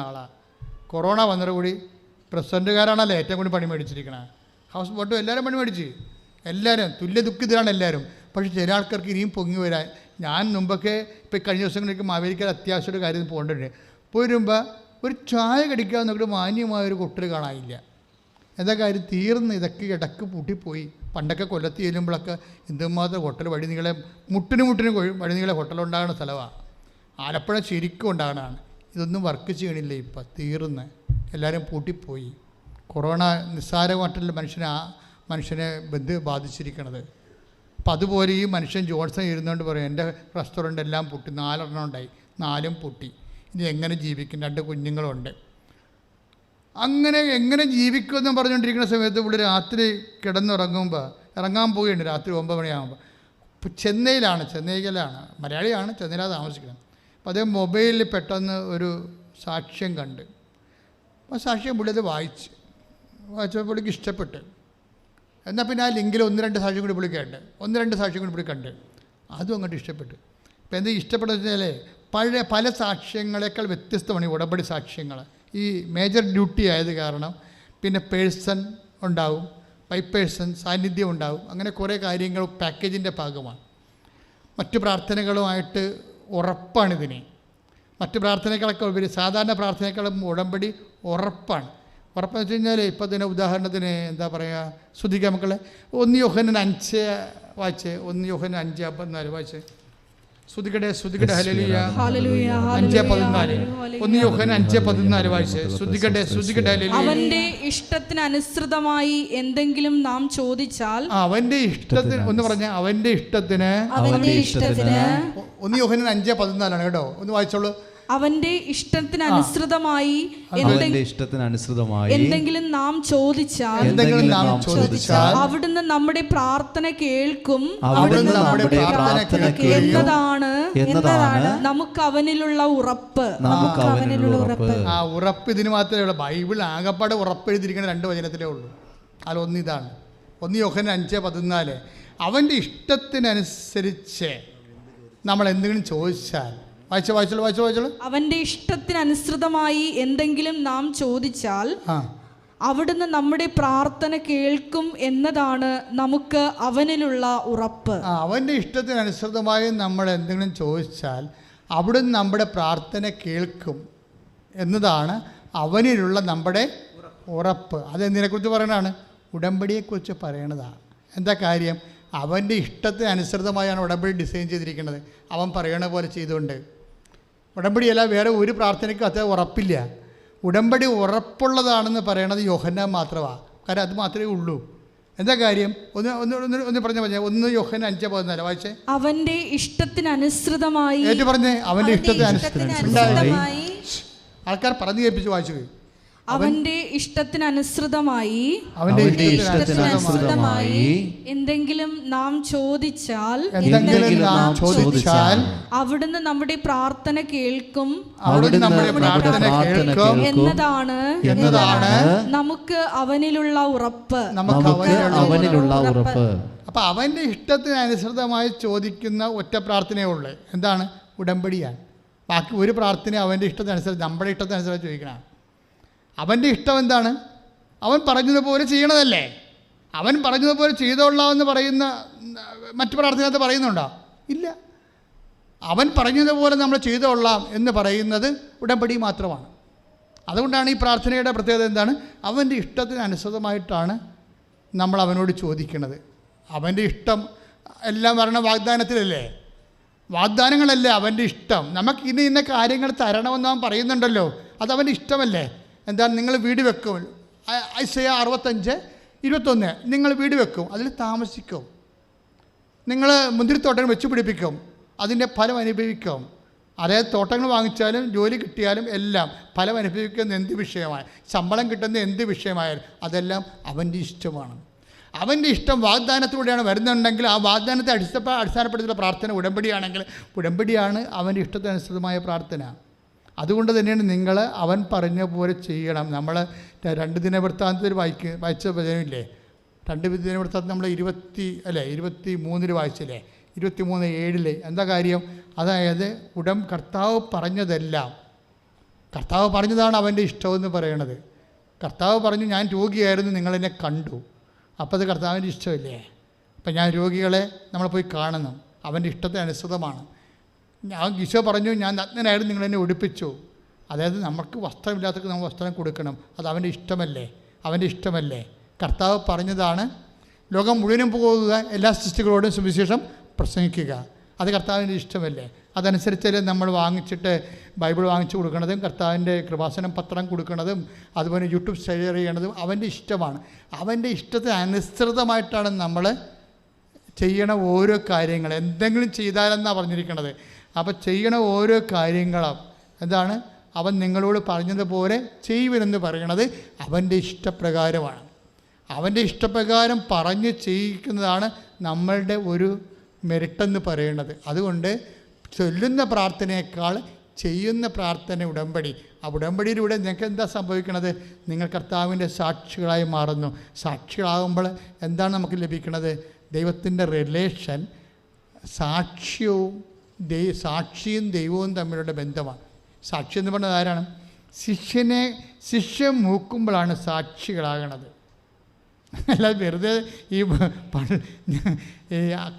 ആളാണ്. കൊറോണ വന്നതോടുകൂടി പ്രസിഡൻറ്റുകാരാണല്ലോ ഏറ്റവും കൂടി പണി മേടിച്ചിരിക്കണത്. ഹൗസ് ബോട്ടും എല്ലാവരും പണി മേടിച്ച്, എല്ലാവരും തുല്യ ദുഃഖിതരാണ് എല്ലാവരും. പക്ഷേ ചില ആൾക്കാർക്ക് ഇനിയും പൊങ്ങി വരാൻ. ഞാൻ മുമ്പൊക്കെ ഇപ്പോൾ കഴിഞ്ഞ ദിവസങ്ങളിലേക്ക് മാവേലിക്കാൻ അത്യാവശ്യം ഒരു കാര്യം പോകേണ്ടതുണ്ട്. പോയി വരുമ്പോൾ ഒരു ചായ കടിക്കാൻ നോക്കിയിട്ട് മാന്യമായൊരു കൊട്ടൽ കാണാനില്ല. എന്താ കാര്യം? തീർന്ന് ഇതൊക്കെ ഇടക്ക് പൂട്ടിപ്പോയി. പണ്ടൊക്കെ കൊല്ലത്ത് ചെല്ലുമ്പോഴൊക്കെ എന്തുമാത്രം ഹോട്ടൽ വഴിനീളെ മുട്ടിന് വഴിനീളെ ഹോട്ടലുണ്ടാകുന്ന സ്ഥലമാണ്. ആലപ്പുഴ ശരിക്കും ഉണ്ടാകണതാണ്. ഇതൊന്നും വർക്ക് ചെയ്യണില്ല. ഇപ്പം തീർന്ന് എല്ലാവരും പൂട്ടിപ്പോയി. കൊറോണ നിസ്സാരമായിട്ടുള്ള മനുഷ്യനെ ബാധിച്ചിരിക്കണത്. അപ്പം അതുപോലെ ഈ മനുഷ്യൻ ജോൺസൺ ഇരുന്നുകൊണ്ട് പറയും എൻ്റെ റെസ്റ്റോറൻ്റ് എല്ലാം പൂട്ടി, 4 എണ്ണം ഉണ്ടായി, 4ഉം പൂട്ടി. ഇനി എങ്ങനെ ജീവിക്കും? 2 കുഞ്ഞുങ്ങളുണ്ട്. എങ്ങനെ ജീവിക്കുമെന്ന് പറഞ്ഞുകൊണ്ടിരിക്കുന്ന സമയത്ത് ഇവിടെ രാത്രി കിടന്നുറങ്ങുമ്പോൾ ഇറങ്ങാൻ പോവുകയുണ്ട്. രാത്രി 9 മണിയാകുമ്പോൾ. ഇപ്പോൾ ചെന്നൈയിലാണ്, മലയാളിയാണ്, ചെന്നൈയിലാണ് താമസിക്കുന്നത്. അപ്പോൾ അതേ മൊബൈലിൽ പെട്ടെന്ന് ഒരു സാക്ഷ്യം കണ്ട്. അപ്പോൾ സാക്ഷ്യം പുള്ളി അത് വായിച്ചപ്പോൾ പുള്ളിക്ക് ഇഷ്ടപ്പെട്ട്. എന്നാൽ പിന്നെ ആ ലിങ്കിൽ 1-2 സാക്ഷ്യം കൂടി പുള്ളി കണ്ട്. അതും അങ്ങോട്ട് ഇഷ്ടപ്പെട്ടു. ഇപ്പോൾ എന്താ ഇഷ്ടപ്പെട്ടതെന്ന് വെച്ചാൽ പല സാക്ഷ്യങ്ങളെക്കാൾ വ്യത്യസ്തമാണ് ഈ ഉടമ്പടി സാക്ഷ്യങ്ങൾ. ഈ മേജർ ഡ്യൂട്ടി ആയത് കാരണം പിന്നെ പേഴ്സൺ ഉണ്ടാവും, പേഴ്സൺ സാന്നിധ്യം ഉണ്ടാവും. അങ്ങനെ കുറേ കാര്യങ്ങൾ പാക്കേജിൻ്റെ ഭാഗമാണ്. മറ്റു പ്രാർത്ഥനകളുമായിട്ട് ഉറപ്പാണിതിനെ. മറ്റ് പ്രാർത്ഥനകളൊക്കെ ഉപരി സാധാരണ പ്രാർത്ഥനകളും ഉടമ്പടി ഉറപ്പാണ്. ഉറപ്പെന്ന് വെച്ച് കഴിഞ്ഞാൽ ഇപ്പോൾ തന്നെ ഉദാഹരണത്തിന് എന്താ പറയുക, ശ്രദ്ധിക്കാം മക്കളെ. 1 യോഹന്നാൻ 5 വായിച്ച്, 1 യോഹന്നാൻ 5:14 വായിച്ച്. ശ്രുതികടെ ഹല്ലേലൂയ 5:14. 1 യോഹന്നാൻ 5:14 വായിച്ച്. ശ്രുതികടെ ഹല്ലേലൂയ. അവന്റെ ഇഷ്ടത്തിന് അനുസൃതമായി എന്തെങ്കിലും നാം ചോദിച്ചാൽ, അവന്റെ ഇഷ്ടത്തിന് ഒന്ന് പറഞ്ഞ, അവന്റെ ഇഷ്ടത്തിന് 1 യോഹന്നാൻ 5:14 കേട്ടോ, ഒന്ന് വായിച്ചോളൂ. അവന്റെ ഇഷ്ടത്തിന് അനുസൃതമായി എന്തെങ്കിലും നാം ചോദിച്ചാൽ അവിടുന്ന് നമ്മുടെ പ്രാർത്ഥന കേൾക്കും എന്നതാണ് നമുക്ക് അവനിലുള്ള ഉറപ്പ്. ആ ഉറപ്പ് ഇതിന് മാത്രമേ ഉള്ളൂ. ബൈബിൾ ആകപ്പാടെ ഉറപ്പ് എഴുതിയിരിക്കുന്ന 2 വചനത്തിലേ ഉള്ളൂ. അതിലൊന്ന് ഇതാണ്, 1 യോഹന്നാൻ 5:14. അവൻ്റെ ഇഷ്ടത്തിനനുസരിച്ച് നമ്മൾ എന്തെങ്കിലും ചോദിച്ചാൽ, വായിച്ചോളൂ. അവന്റെ ഇഷ്ടത്തിനനുസൃതമായി എന്തെങ്കിലും നാം ചോദിച്ചാൽ അവിടുന്ന് നമ്മുടെ പ്രാർത്ഥന കേൾക്കും എന്നതാണ് നമുക്ക് അവനിലുള്ള ഉറപ്പ്. അവൻ്റെ ഇഷ്ടത്തിനനുസൃതമായി നമ്മൾ എന്തെങ്കിലും ചോദിച്ചാൽ അവിടുന്ന് നമ്മുടെ പ്രാർത്ഥന കേൾക്കും എന്നതാണ് അവനിലുള്ള നമ്മുടെ ഉറപ്പ്. അതെന്തിനെക്കുറിച്ച് പറയണതാണ്? ഉടമ്പടിയെക്കുറിച്ച് പറയണതാണ്. എന്താ കാര്യം? അവൻ്റെ ഇഷ്ടത്തിന് അനുസൃതമായാണ് ഉടമ്പടി ഡിസൈൻ ചെയ്തിരിക്കുന്നത്. അവൻ പറയണ പോലെ ചെയ്തുകൊണ്ട്. ഉടമ്പടിയല്ല, വേറെ ഒരു പ്രാർത്ഥനയ്ക്കും അത്ര ഉറപ്പില്ല. ഉടമ്പടി ഉറപ്പുള്ളതാണെന്ന് പറയണത് യോഹന്നാൻ മാത്രമാണ്. കാരണം അത് മാത്രമേ ഉള്ളൂ. എന്താ കാര്യം? ഒന്ന് പറഞ്ഞ 1 യോഹന്നാൻ 5:14 വായിച്ചേ. അവന്റെ ഇഷ്ടത്തിനനുസൃതമായി ഏറ്റു പറഞ്ഞേ. അവൻ്റെ ഇഷ്ടത്തിനനുസൃതമായി. ആൾക്കാർ പറഞ്ഞു കേൾപ്പിച്ച് വായിച്ചു. അവന്റെ ഇഷ്ടത്തിനനുസൃതമായി എന്തെങ്കിലും നാം ചോദിച്ചാൽ അവിടുന്ന് നമ്മുടെ പ്രാർത്ഥന കേൾക്കും എന്നതാണ് നമുക്ക് അവനിലുള്ള ഉറപ്പ്. അപ്പം അവൻ്റെ ഇഷ്ടത്തിനനുസൃതമായി ചോദിക്കുന്ന ഒറ്റ പ്രാർത്ഥനയേ ഉള്ളൂ. എന്താണ്? ഉടമ്പടിയാണ്. ബാക്കി ഒരു പ്രാർത്ഥന അവൻ്റെ ഇഷ്ടത്തിനനുസരിച്ച്, നമ്മുടെ ഇഷ്ടത്തിനനുസരിച്ച് ചോദിക്കണം. അവൻ്റെ ഇഷ്ടം എന്താണ്? അവൻ പറഞ്ഞതുപോലെ ചെയ്യണതല്ലേ. അവൻ പറഞ്ഞതുപോലെ ചെയ്തോളാമെന്ന് പറയുന്ന മറ്റു പ്രാർത്ഥനകത്ത് പറയുന്നുണ്ടോ? ഇല്ല. അവൻ പറഞ്ഞതുപോലെ നമ്മൾ ചെയ്തോളാം എന്ന് പറയുന്നത് ഉടമ്പടി മാത്രമാണ്. അതുകൊണ്ടാണ് ഈ പ്രാർത്ഥനയുടെ പ്രത്യേകത എന്താണ്? അവൻ്റെ ഇഷ്ടത്തിനനുസൃതമായിട്ടാണ് നമ്മൾ അവനോട് ചോദിക്കുന്നത്. അവൻ്റെ ഇഷ്ടം എല്ലാം വരണ വാഗ്ദാനത്തിലല്ലേ? വാഗ്ദാനങ്ങളല്ലേ അവൻ്റെ ഇഷ്ടം. നമുക്ക് ഇന്ന കാര്യങ്ങൾ തരണമെന്ന് അവൻ പറയുന്നുണ്ടല്ലോ, അത് അവൻ്റെ ഇഷ്ടമല്ലേ? എന്താണ്? നിങ്ങൾ വീട് വെക്കും. ഐസയ്യാ 65:21. നിങ്ങൾ വീട് വെക്കും, അതിൽ താമസിക്കും. നിങ്ങൾ മുന്തിരിത്തോട്ടങ്ങൾ വെച്ച് പിടിപ്പിക്കും, അതിൻ്റെ ഫലം അനുഭവിക്കും. അതായത് തോട്ടങ്ങൾ വാങ്ങിച്ചാലും ജോലി കിട്ടിയാലും എല്ലാം ഫലം അനുഭവിക്കുന്ന എന്ത് വിഷയമായ, ശമ്പളം കിട്ടുന്ന എന്ത് വിഷയമായാലും അതെല്ലാം അവൻ്റെ ഇഷ്ടമാണ്. അവൻ്റെ ഇഷ്ടം വാഗ്ദാനത്തിലൂടെയാണ് വരുന്നുണ്ടെങ്കിൽ ആ വാഗ്ദാനത്തെ അടിസ്ഥാനപ്പെടുത്തിയുള്ള പ്രാർത്ഥന ഉടമ്പടിയാണെങ്കിൽ ഉടമ്പടിയാണ് അവൻ്റെ ഇഷ്ടത്തിനനുസൃതമായ പ്രാർത്ഥന. അതുകൊണ്ട് തന്നെയാണ് നിങ്ങൾ അവൻ പറഞ്ഞ പോലെ ചെയ്യണം. നമ്മൾ 2 ദിനവൃത്താന്തത്തിൽ വായിച്ച വചനമില്ലേ? 2 ദിനവൃത്താന്തം നമ്മൾ 23 വായിച്ചില്ലേ? 23:7 എന്താ കാര്യം? അതായത് കർത്താവ് പറഞ്ഞതെല്ലാം, കർത്താവ് പറഞ്ഞതാണ് അവൻ്റെ ഇഷ്ടമെന്ന് പറയണത്. കർത്താവ് പറഞ്ഞു, ഞാൻ രോഗിയായിരുന്നു, നിങ്ങളെന്നെ കണ്ടു. അപ്പോൾ അത് കർത്താവിൻ്റെ ഇഷ്ടമില്ലേ? അപ്പം ഞാൻ രോഗികളെ നമ്മൾ പോയി കാണുന്നു, അവൻ്റെ ഇഷ്ടത്തിനനുസൃതമാണ്. ഈശോ പറഞ്ഞു, ഞാൻ നഗ്നനായിരുന്നു, നിങ്ങളെന്നെ ഉടുപ്പിച്ചു. അതായത് നമുക്ക് വസ്ത്രമില്ലാത്തവർക്ക് നമ്മൾ വസ്ത്രം കൊടുക്കണം. അത് അവൻ്റെ ഇഷ്ടമല്ലേ? അവൻ്റെ ഇഷ്ടമല്ലേ? കർത്താവ് പറഞ്ഞതാണ്. ലോകം മുഴുവനും പോകുക, എല്ലാ സൃഷ്ടികളോടും സുവിശേഷം പ്രസംഗിക്കുക. അത് കർത്താവിൻ്റെ ഇഷ്ടമല്ലേ? അതനുസരിച്ചല്ലേ നമ്മൾ വാങ്ങിച്ചിട്ട് ബൈബിൾ വാങ്ങിച്ചു കൊടുക്കുന്നതും കർത്താവിൻ്റെ കൃപാസനം പത്രം കൊടുക്കുന്നതും അതുപോലെ യൂട്യൂബ് ഷെയർ ചെയ്യണതും അവൻ്റെ ഇഷ്ടമാണ്. അവൻ്റെ ഇഷ്ടത്തിന് അനുസൃതമായിട്ടാണ് നമ്മൾ ചെയ്യണ ഓരോ കാര്യങ്ങൾ. എന്തെങ്കിലും ചെയ്താലെന്നാണ് പറഞ്ഞിരിക്കുന്നത്. അപ്പോൾ ചെയ്യണ ഓരോ കാര്യങ്ങളും എന്താണ്? അവൻ നിങ്ങളോട് പറഞ്ഞതുപോലെ ചെയ്യുവനെന്ന് പറയണത് അവൻ്റെ ഇഷ്ടപ്രകാരമാണ്. അവൻ്റെ ഇഷ്ടപ്രകാരം പറഞ്ഞ് ചെയ്യിക്കുന്നതാണ് നമ്മളുടെ ഒരു മെറിട്ടെന്ന് പറയുന്നത്. അതുകൊണ്ട് ചൊല്ലുന്ന പ്രാർത്ഥനയേക്കാൾ ചെയ്യുന്ന പ്രാർത്ഥന ഉടമ്പടി. ആ ഉടമ്പടിയിലൂടെ നിങ്ങൾക്ക് എന്താ സംഭവിക്കുന്നത്? നിങ്ങൾ കർത്താവിൻ്റെ സാക്ഷികളായി മാറുന്നു. സാക്ഷികളാകുമ്പോൾ എന്താണ് നമുക്ക് ലഭിക്കുന്നത്? ദൈവത്തിൻ്റെ റിലേഷൻ. സാക്ഷിയും ദൈവവും തമ്മിലുള്ള ബന്ധമാണ്. സാക്ഷി എന്ന് പറഞ്ഞത് ആരാണ്? ശിഷ്യൻ മൂക്കുമ്പോഴാണ് സാക്ഷികളാകണത്. അല്ലാതെ വെറുതെ ഈ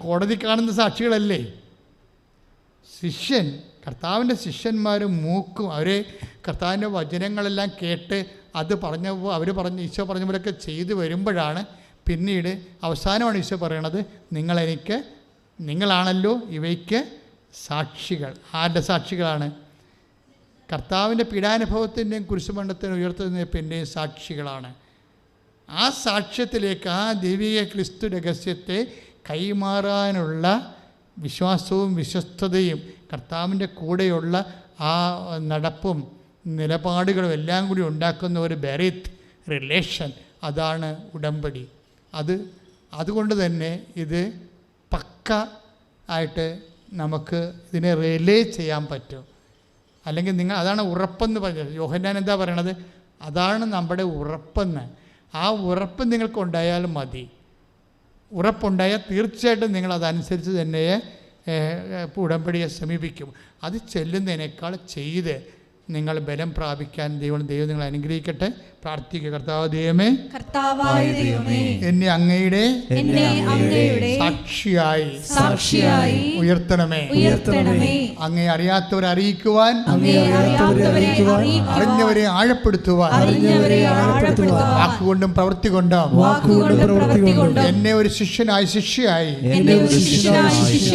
കോടതി കാണുന്ന സാക്ഷികളല്ലേ. കർത്താവിൻ്റെ ശിഷ്യന്മാർ മൂക്കും. അവർ കർത്താവിൻ്റെ വചനങ്ങളെല്ലാം കേട്ട് അത് ഈശോ പറഞ്ഞ പോലെയൊക്കെ ചെയ്തു വരുമ്പോഴാണ് പിന്നീട് അവസാനമാണ് ഈശോ പറയണത്, നിങ്ങളാണല്ലോ ഇവയ്ക്ക് സാക്ഷികൾ. ആരുടെ സാക്ഷികളാണ്? കർത്താവിൻ്റെ പീഡാനുഭവത്തിൻ്റെയും കുരിശുമരണത്തിനും ഉയർത്തുന്നതിൻ്റെയും സാക്ഷികളാണ്. ആ സാക്ഷ്യത്തിലേക്ക്, ആ ദൈവിക ക്രിസ്തു രഹസ്യത്തെ കൈമാറാനുള്ള വിശ്വാസവും വിശ്വസ്തതയും കർത്താവിൻ്റെ കൂടെയുള്ള ആ നടപ്പും നിലപാടുകളും എല്ലാം കൂടി ഉണ്ടാക്കുന്ന ഒരു ബെറിത്ത് റിലേഷൻ, അതാണ് ഉടമ്പടി. അതുകൊണ്ട് തന്നെ ഇത് പക്ക ആയിട്ട് നമുക്ക് ഇതിനെ റിലേ ചെയ്യാൻ പറ്റും. അല്ലെങ്കിൽ അതാണ് ഉറപ്പെന്ന് പറഞ്ഞത്. യോഹന്നാൻ എന്താ പറയണത്? അതാണ് നമ്മുടെ ഉറപ്പെന്ന്. ആ ഉറപ്പ് നിങ്ങൾക്കുണ്ടായാൽ മതി. ഉറപ്പുണ്ടായാൽ തീർച്ചയായിട്ടും നിങ്ങൾ അതനുസരിച്ച് തന്നെ ഉടമ്പടിയെ സമീപിക്കും. അത് ചെല്ലുന്നതിനേക്കാൾ ചെയ്ത് നിങ്ങൾ ബലം പ്രാപിക്കാൻ ദൈവം നിങ്ങളെ അനുഗ്രഹിക്കട്ടെ. പ്രാർത്ഥിക്കുക. കർത്താവ് ദൈവമേ, കർത്താവായ ദൈവമേ, എന്നെ അങ്ങയുടെ സാക്ഷിയായി ഉയർത്തണമേ. അങ്ങയെ അറിയാത്തവരെ അറിയിക്കുവാൻ, അറിഞ്ഞവരെ ആഴപ്പെടുത്തുവാൻ, വാക്കുകൊണ്ടും പ്രവൃത്തി കൊണ്ടും എന്നെ ഒരു ശിഷ്യയായി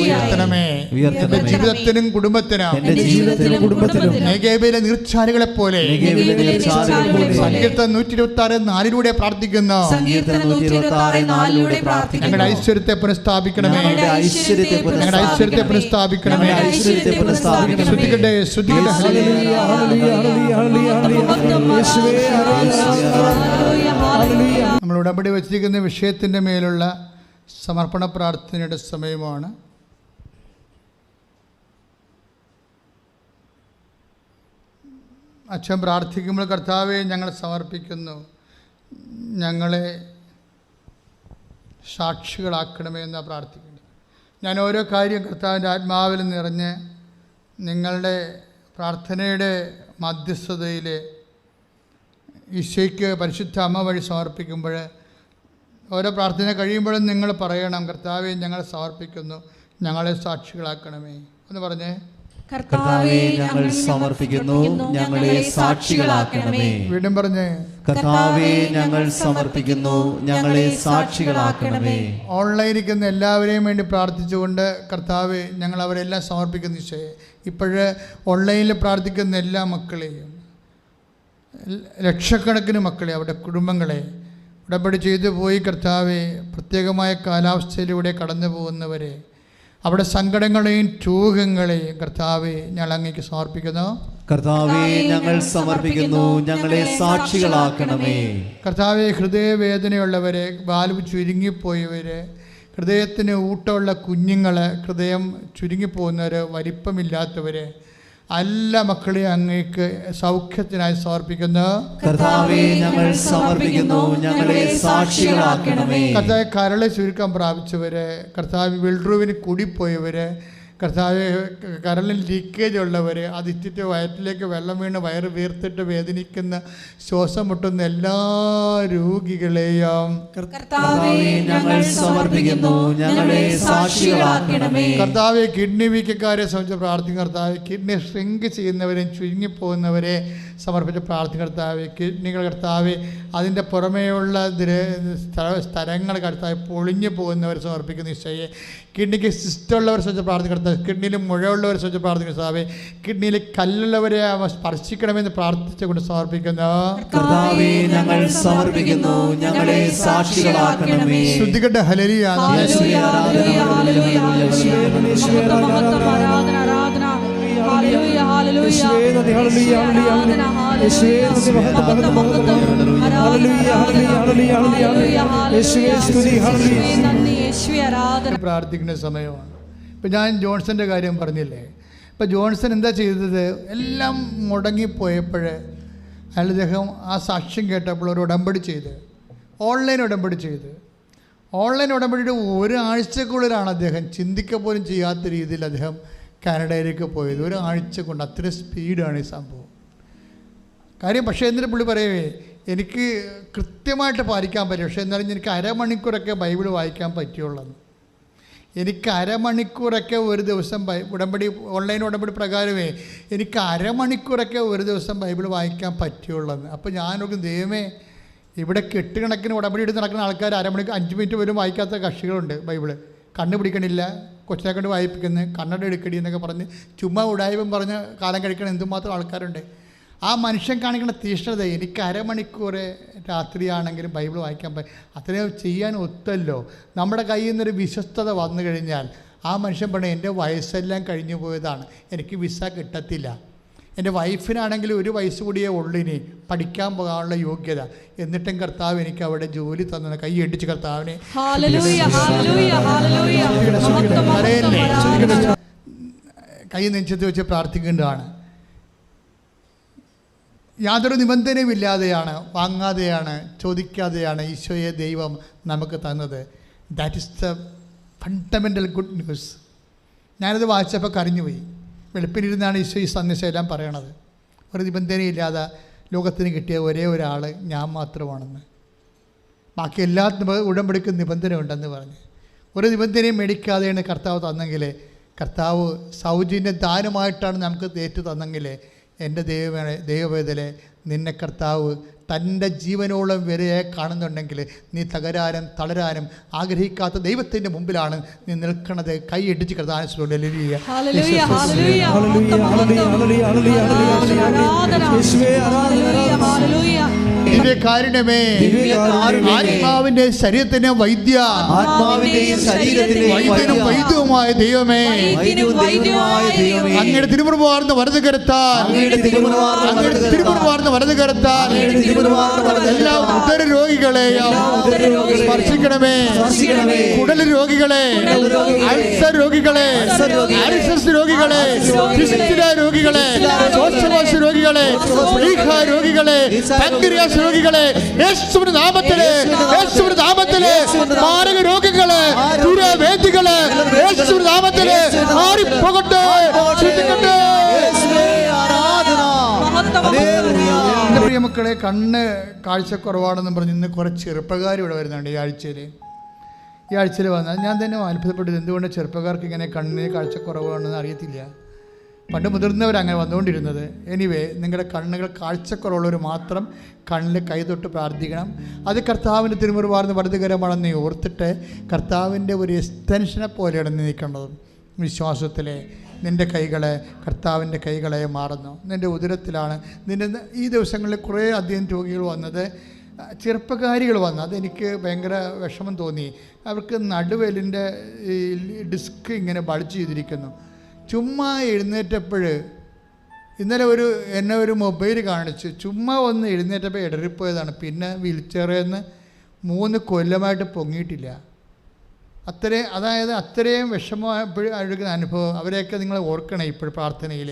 ഉയർത്തണമേ. എന്റെ ജീവിതത്തിനും കുടുംബത്തിനും നെഗേബയിലെ നീർച്ചാലുകളെ പോലെ സങ്കീർത്തനം 126:4 പ്രാർത്ഥിക്കുന്നു. ഞങ്ങളുടെ ഐശ്വര്യത്തെ പുനഃസ്ഥാപിക്കണമേ. ഞങ്ങളുടെ ഐശ്വര്യത്തെ പുനഃസ്ഥാപിക്കണമേ. ശ്രുതികട്ടെ, ശ്രുതികട്ടെ. നമ്മൾ ഉടമ്പടി വച്ചിരിക്കുന്ന വിഷയത്തിൻ്റെ മേലുള്ള സമർപ്പണ പ്രാർത്ഥനയുടെ സമയമാണ്. അച്ഛൻ പ്രാർത്ഥിക്കുമ്പോൾ കർത്താവെ ഞങ്ങൾ സമർപ്പിക്കുന്നു, ഞങ്ങളെ സാക്ഷികളാക്കണമേ എന്നാണ് പ്രാർത്ഥിക്കുന്നത്. ഞാൻ ഓരോ കാര്യം കർത്താവിൻ്റെ ആത്മാവിൽ നിറഞ്ഞ് നിങ്ങളുടെ പ്രാർത്ഥനയുടെ മധ്യസ്ഥതയിൽ ഈശോയ്ക്ക് പരിശുദ്ധ അമ്മ വഴി സമർപ്പിക്കുമ്പോൾ ഓരോ പ്രാർത്ഥന കഴിയുമ്പോഴും നിങ്ങൾ പറയണം, കർത്താവെ ഞങ്ങൾ സമർപ്പിക്കുന്നു, ഞങ്ങളെ സാക്ഷികളാക്കണമേ എന്ന് പറഞ്ഞേ. കർത്താവേ ഞങ്ങൾ സമർപ്പിക്കുന്നു, ഞങ്ങളെ സാക്ഷികളാക്കണമേ. വീണ്ടും പറഞ്ഞേ, കർത്താവേ ഞങ്ങൾ സമർപ്പിക്കുന്നു, ഞങ്ങളെ സാക്ഷികളാക്കണമേ. ഓൺലൈനിരിക്കുന്ന എല്ലാവരെയും വേണ്ടി പ്രാർത്ഥിച്ചുകൊണ്ട് കർത്താവെ ഞങ്ങൾ അവരെല്ലാം സമർപ്പിക്കുന്ന ഈശോയെ. ഇപ്പോഴ് ഓൺലൈനിൽ പ്രാർത്ഥിക്കുന്ന എല്ലാ മക്കളെയും, ലക്ഷക്കണക്കിന് മക്കളെ, അവരുടെ കുടുംബങ്ങളെ ഉടമ്പടി ചെയ്തു പോയി കർത്താവെ പ്രത്യേകമായ കാലാവസ്ഥയിലൂടെ കടന്നു പോകുന്നവരെ, അവിടെ സങ്കടങ്ങളെയും ചൂഹങ്ങളെയും കർത്താവെ ഞങ്ങൾ അങ്ങേക്ക് സമർപ്പിക്കുന്നു. കർത്താവേ ഞങ്ങൾ സമർപ്പിക്കുന്നു, ഞങ്ങളെ സാക്ഷികളാക്കണമേ. കർത്താവെ ഹൃദയവേദനയുള്ളവരെ, വാൽവ് ചുരുങ്ങിപ്പോയവരെ, ഹൃദയത്തിന് ഊട്ടമുള്ള കുഞ്ഞുങ്ങൾ, ഹൃദയം ചുരുങ്ങിപ്പോകുന്നവർ, വലിപ്പമില്ലാത്തവർ, എല്ലാ മക്കളെയും അങ്ങേക്ക് സൗഖ്യത്തിനായി സമർപ്പിക്കുന്നു. കർത്താവേ ഞങ്ങൾ സമർപ്പിക്കുന്നു, ഞങ്ങളെ സാക്ഷികളാക്കണമേ. കർത്താവ് കരളെ ചുരുക്കം പ്രാപിച്ചവര്, കർത്താവ് വിൽഡ്രൂവിന് കൂടിപ്പോയവര്, കർത്താവ് കരളിൽ ലീക്കേജ് ഉള്ളവർ, അതിറ്റിട്ട് വയറ്റിലേക്ക് വെള്ളം വീണ് വയറ് വീർത്തിട്ട് വേദനിക്കുന്ന, ശ്വാസം മുട്ടുന്ന എല്ലാ രോഗികളെയും കർത്താവേ ഞങ്ങൾ സമർപ്പിക്കുന്നു, ഞങ്ങളെ സാക്ഷികളാക്കണമേ. കർത്താവെ കിഡ്നി വീക്കക്കാരെ സംബന്ധിച്ച് പ്രാർത്ഥിക്കും. കർത്താവ് കിഡ്നി ഷ്രിങ്ക് ചെയ്യുന്നവരെയും ചുരുങ്ങിപ്പോകുന്നവരെ സമർപ്പിച്ച് പ്രാർത്ഥിക്കും. കർത്താവ് കിഡ്നികൾ, കർത്താവ് അതിൻ്റെ പുറമേയുള്ള സ്ഥലങ്ങൾ കർത്താവ് പൊളിഞ്ഞു പോകുന്നവർ സമർപ്പിക്കുന്ന ഈശോയെ. കിഡ്നിക്ക് സിസ്റ്റുള്ളവരെ സംബന്ധിച്ച് പ്രാർത്ഥിക്കും. കർത്താവ് കിഡ്നിയിൽ മുഴയുള്ളവരെ സംബന്ധിച്ച് പ്രാർത്ഥിക്കും. കർത്താവെ കിഡ്നിയിൽ കല്ലുള്ളവരെ സ്പർശിക്കണമെന്ന് പ്രാർത്ഥിച്ചുകൊണ്ട് സമർപ്പിക്കുന്നു. കർത്താവേ ഞങ്ങൾ സമർപ്പിക്കുന്നു, ഞങ്ങളെ സാക്ഷികളാക്കണമേ. ശ്രുതികട്ടെ ഹല്ലേലൂയ. പ്രാർത്ഥിക്കുന്ന സമയമാണ്. ഇപ്പം ഞാൻ ജോൺസൻ്റെ കാര്യം പറഞ്ഞില്ലേ. ഇപ്പം ജോൺസൺ എന്താ ചെയ്തത്? എല്ലാം മുടങ്ങിപ്പോയപ്പോൾ അദ്ദേഹം ആ സാക്ഷ്യം കേട്ടപ്പോൾ ഒരു ഉടമ്പടി ചെയ്ത്, ഓൺലൈൻ ഉടമ്പടി ചെയ്ത്, ഓൺലൈൻ ഉടമ്പടിയുടെ ഒരാഴ്ചക്കുള്ളിലാണ് അദ്ദേഹം ചിന്തിക്ക പോലും ചെയ്യാത്ത രീതിയിൽ അദ്ദേഹം കാനഡയിലേക്ക് പോയത്. ഒരാഴ്ച കൊണ്ട്. അത്ര സ്പീഡാണ് ഈ സംഭവം കാര്യം. പക്ഷേ എന്നിട്ട് പുള്ളി പറയവേ, എനിക്ക് കൃത്യമായിട്ട് പാലിക്കാൻ പറ്റും, പക്ഷേ എന്നാലും എനിക്ക് അരമണിക്കൂറൊക്കെ ബൈബിൾ വായിക്കാൻ പറ്റുള്ളൂ. എനിക്ക് അരമണിക്കൂറൊക്കെ ഒരു ദിവസം ഉടമ്പടി, ഓൺലൈൻ ഉടമ്പടി പ്രകാരമേ എനിക്ക് അരമണിക്കൂറൊക്കെ ഒരു ദിവസം ബൈബിൾ വായിക്കാൻ പറ്റുള്ളൂ. അപ്പോൾ ഞാനൊക്കെ ദൈവമേ, ഇവിടെ കെട്ടുകണക്കിന് ഉടമ്പടി എടുത്ത് നടക്കുന്ന ആൾക്കാർ അരമണിക്കൂർ 5 മിനിറ്റ് പോലും വായിക്കാത്ത കക്ഷികളുണ്ട്. ബൈബിള് കണ്ണ് പിടിക്കണില്ല, കൊച്ചിനെ കൊണ്ട് വായിപ്പിക്കുന്നത്, കണ്ണട എടുക്കടി എന്നൊക്കെ പറഞ്ഞ് ചുമ്മാ ഉടായ്പം പറഞ്ഞ് കാലം കഴിക്കണം എന്തുമാത്രം ആൾക്കാരുണ്ട്. ആ മനുഷ്യൻ കാണിക്കുന്ന തീഷ്ണത, എനിക്ക് അരമണിക്കൂർ രാത്രിയാണെങ്കിലും ബൈബിൾ വായിക്കാൻ അത്രയും ചെയ്യാൻ ഒത്തല്ലോ. നമ്മുടെ കയ്യിൽ നിന്നൊരു വിശ്വസ്തത വന്നു കഴിഞ്ഞാൽ ആ മനുഷ്യൻ പറഞ്ഞ എൻ്റെ വയസ്സെല്ലാം കഴിഞ്ഞു പോയതാണ്, എനിക്ക് വിസ കിട്ടത്തില്ല, എൻ്റെ വൈഫിനാണെങ്കിൽ 1 വയസ്സ് കൂടിയേ ഉള്ളിനി പഠിക്കാൻ പോകാനുള്ള യോഗ്യത, എന്നിട്ടും കർത്താവ് എനിക്ക് അവിടെ ജോലി തന്നത്. കൈ അടിച്ച് കർത്താവിനെ കൈ നെഞ്ചത്ത് വെച്ച് പ്രാർത്ഥിക്കേണ്ടതാണ്. യാതൊരു നിബന്ധനയുമില്ലാതെയാണ്, വാങ്ങാതെയാണ്, ചോദിക്കാതെയാണ് ഈശോയെ ദൈവം നമുക്ക് തന്നത്. That is the fundamental good news. ഞാനത് വായിച്ചപ്പോൾ കരഞ്ഞുപോയി. വെളുപ്പിനിരുന്നാണ് ഈശോ ഈ സന്ദേശം എല്ലാം പറയണത്. ഒരു നിബന്ധനയില്ലാതെ ലോകത്തിന് കിട്ടിയ ഒരേ ഒരാൾ ഞാൻ മാത്രമാണെന്ന്. ബാക്കി എല്ലാ ഉടമ്പടിക്കും നിബന്ധന ഉണ്ടെന്ന് പറഞ്ഞ് ഒരു നിബന്ധനയും മേടിക്കാതെയാണ് കർത്താവ് തന്നെങ്കിൽ, കർത്താവ് സൗജന്യ ദാനമായിട്ടാണ് നമുക്ക് ഏറ്റു തന്നെങ്കിൽ, എൻ്റെ ദൈവവേദലെ നിന്നെ കർത്താവ് തൻ്റെ ജീവനോളം വരെ കാണുന്നുണ്ടെങ്കിൽ നീ തളരാനും ആഗ്രഹിക്കാത്ത ദൈവത്തിൻ്റെ മുമ്പിലാണ് നീ നിൽക്കുന്നത്. കൈയടിച്ച് കർത്താവിനെ ദിവ്യകാരുണ്യമേ, ആത്മാവിന്റെ ശരീരത്തിന് വൈദ്യവുമായ ദൈവമേ, അങ്ങയുടെ തിരുമുറുമാർന്ന വലത് കരത്താൽ എല്ലാ ഉദര രോഗികളെയും സ്പർശിക്കണമേ. കുടൽ രോഗികളെ, അൾസർ രോഗികളെ, ആർഎസ്എസ് രോഗികളെ, രോഗികളെ, ശ്വാസകോശ രോഗികളെ, രോഗികളെ, പാൻക്രിയാസ് രോഗികളെ, യേശുവിന്റെ നാമത്തില്, യേശുവിന്റെ നാമത്തില് മാരക രോഗികളെ, ദുരവേദികളെ യേശുവിന്റെ നാമത്തില് മാറിപ്പോകട്ടെ. എൻ്റെ പ്രിയമക്കളെ, കണ്ണ് കാഴ്ചക്കുറവാണെന്നും പറഞ്ഞ് ഇന്ന് കുറേ ചെറുപ്പക്കാർ ഇവിടെ വരുന്നുണ്ട്. ഈ ആഴ്ചയിൽ വന്നാൽ ഞാൻ തന്നെ അത്ഭുതപ്പെട്ടത്, എന്തുകൊണ്ട് ചെറുപ്പക്കാർക്ക് ഇങ്ങനെ കണ്ണിന് കാഴ്ചക്കുറവാണെന്ന് അറിയത്തില്ല. പണ്ട് മുതിർന്നവരങ്ങനെ വന്നുകൊണ്ടിരുന്നത്. എനിവേ, നിങ്ങളുടെ കണ്ണുകൾ കാഴ്ചക്കുറവുള്ളവർ മാത്രം കണ്ണിൽ കൈതൊട്ട് പ്രാർത്ഥിക്കണം. അത് കർത്താവിൻ്റെ തിരുമുറുവാർന്ന് വലതുകരമാണെന്ന് ഓർത്തിട്ട് കർത്താവിൻ്റെ ഒരു എക്സ്റ്റൻഷനെ പോലെയാണ് നീക്കേണ്ടത്. വിശ്വാസത്തിലെ നിൻ്റെ കൈകളെ കർത്താവിൻ്റെ കൈകളെ മാറുന്നു. നിൻ്റെ ഉദരത്തിലാണ് നിൻ്റെ ഈ ദിവസങ്ങളിൽ കുറേ അധികം രോഗികൾ വന്നത്, ചെറുപ്പക്കാരികൾ വന്നു. അതെനിക്ക് ഭയങ്കര വിഷമം തോന്നി. അവർക്ക് നടുവെല്ലിൻ്റെ ഡിസ്ക് ഇങ്ങനെ ബൾജ് ചെയ്തിരിക്കുന്നു. ചുമ്മാ എഴുന്നേറ്റപ്പോൾ ഇന്നലെ എന്നെ ഒരു മൊബൈൽ കാണിച്ചു. ചുമ്മാ ഒന്ന് എഴുന്നേറ്റപ്പോൾ ഇടറിപ്പോയതാണ്. പിന്നെ വീൽചെയറിൽ നിന്ന് 3 കൊല്ലമായിട്ട് പൊങ്ങിയിട്ടില്ല. അത്രയും വിഷമമായപ്പോഴും അഴുകുന്ന അനുഭവം. അവരെയൊക്കെ നിങ്ങൾ ഓർക്കണം. ഇപ്പോൾ പ്രാർത്ഥനയിൽ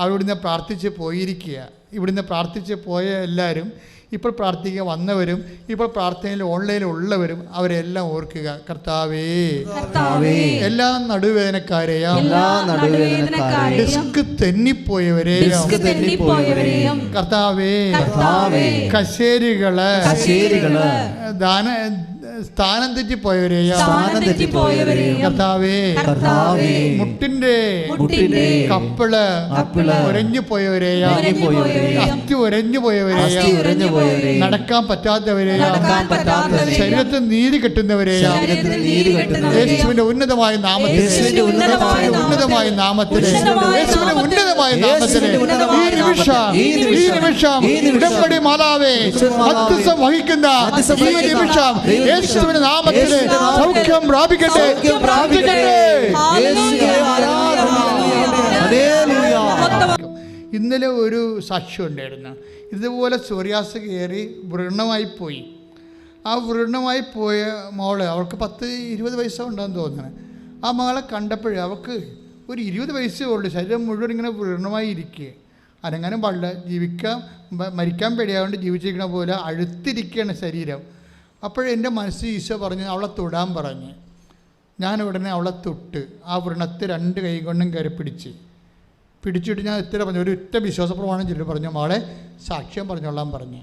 അവിടുന്ന് പ്രാർത്ഥിച്ച് പോയിരിക്കുക. ഇവിടുന്ന് പ്രാർത്ഥിച്ച് പോയ എല്ലാവരും, ഇപ്പോൾ പ്രാർത്ഥിക്കാൻ വന്നവരും, ഇപ്പോൾ പ്രാർത്ഥനയിൽ ഓൺലൈനിൽ ഉള്ളവരും അവരെല്ലാം ഓർക്കുക. കർത്താവേ, എല്ലാ നടുവേദനക്കാരെയും, ഡിസ്ക് തെന്നിപ്പോയവരെയും, കർത്താവേ, കശേരികള് സ്ഥാനം തെറ്റിപ്പോയവരെയും, കർത്താവേ, മുട്ടിന്റെ കപ്പിള് ഉരഞ്ഞു പോയവരെയും, അസ്ഥി ഉരഞ്ഞു പോയവരെയും, നടക്കാൻ പറ്റാത്തവരെയും, ശരീരത്തിൽ നീര് കെട്ടുന്നവരെയും യേശുവിന്റെ ഉന്നതമായ നാമത്തിൽ, ഉന്നതമായ നാമത്തിൽ, യേശുവിന്റെ ഉന്നതമായ നാമത്തിൽ ഈ നിമിഷം ഉടമ്പടി മാതാവേ മധ്യസ്ഥം വഹിക്കുന്ന ഈ നിമിഷം യേശുവിന്റെ നാമത്തിൽ സൗഖ്യം പ്രാപിക്കട്ടെ. ഇന്നലെ ഒരു സാക്ഷ്യം ഉണ്ടായിരുന്നു. ഇതുപോലെ സോറിയാസ് കയറി വ്രണമായിപ്പോയി. ആ വ്രണമായി പോയ മോള്, അവൾക്ക് 10-20 വയസ്സുണ്ടാകുമെന്ന് തോന്നുന്നത്. ആ മകളെ കണ്ടപ്പോഴേ അവൾക്ക് ഒരു 20 വയസ്സേ ഉള്ളൂ. ശരീരം മുഴുവൻ ഇങ്ങനെ വ്രണമായി ഇരിക്കുക. അനങ്ങാനും പാടില്ല. മരിക്കാൻ പേടിയായതുകൊണ്ട് ജീവിച്ചിരിക്കണ പോലെ അഴുത്തിരിക്കുകയാണ് ശരീരം. അപ്പോഴെൻ്റെ മനസ്സിൽ ഈശോ പറഞ്ഞു, അവളെ തൊടാൻ പറഞ്ഞ്. ഞാൻ ഉടനെ അവളെ തൊട്ട് ആ വ്രണത്തെ 2 കൈ കൊണ്ടും കയറി പിടിച്ചിട്ട് ഞാൻ എത്ര പറഞ്ഞു, ഒരു ഒറ്റ വിശ്വാസപ്രമാണം ചൊല്ലി പറഞ്ഞു, മകളെ സാക്ഷ്യം പറഞ്ഞോളാൻ പറഞ്ഞു.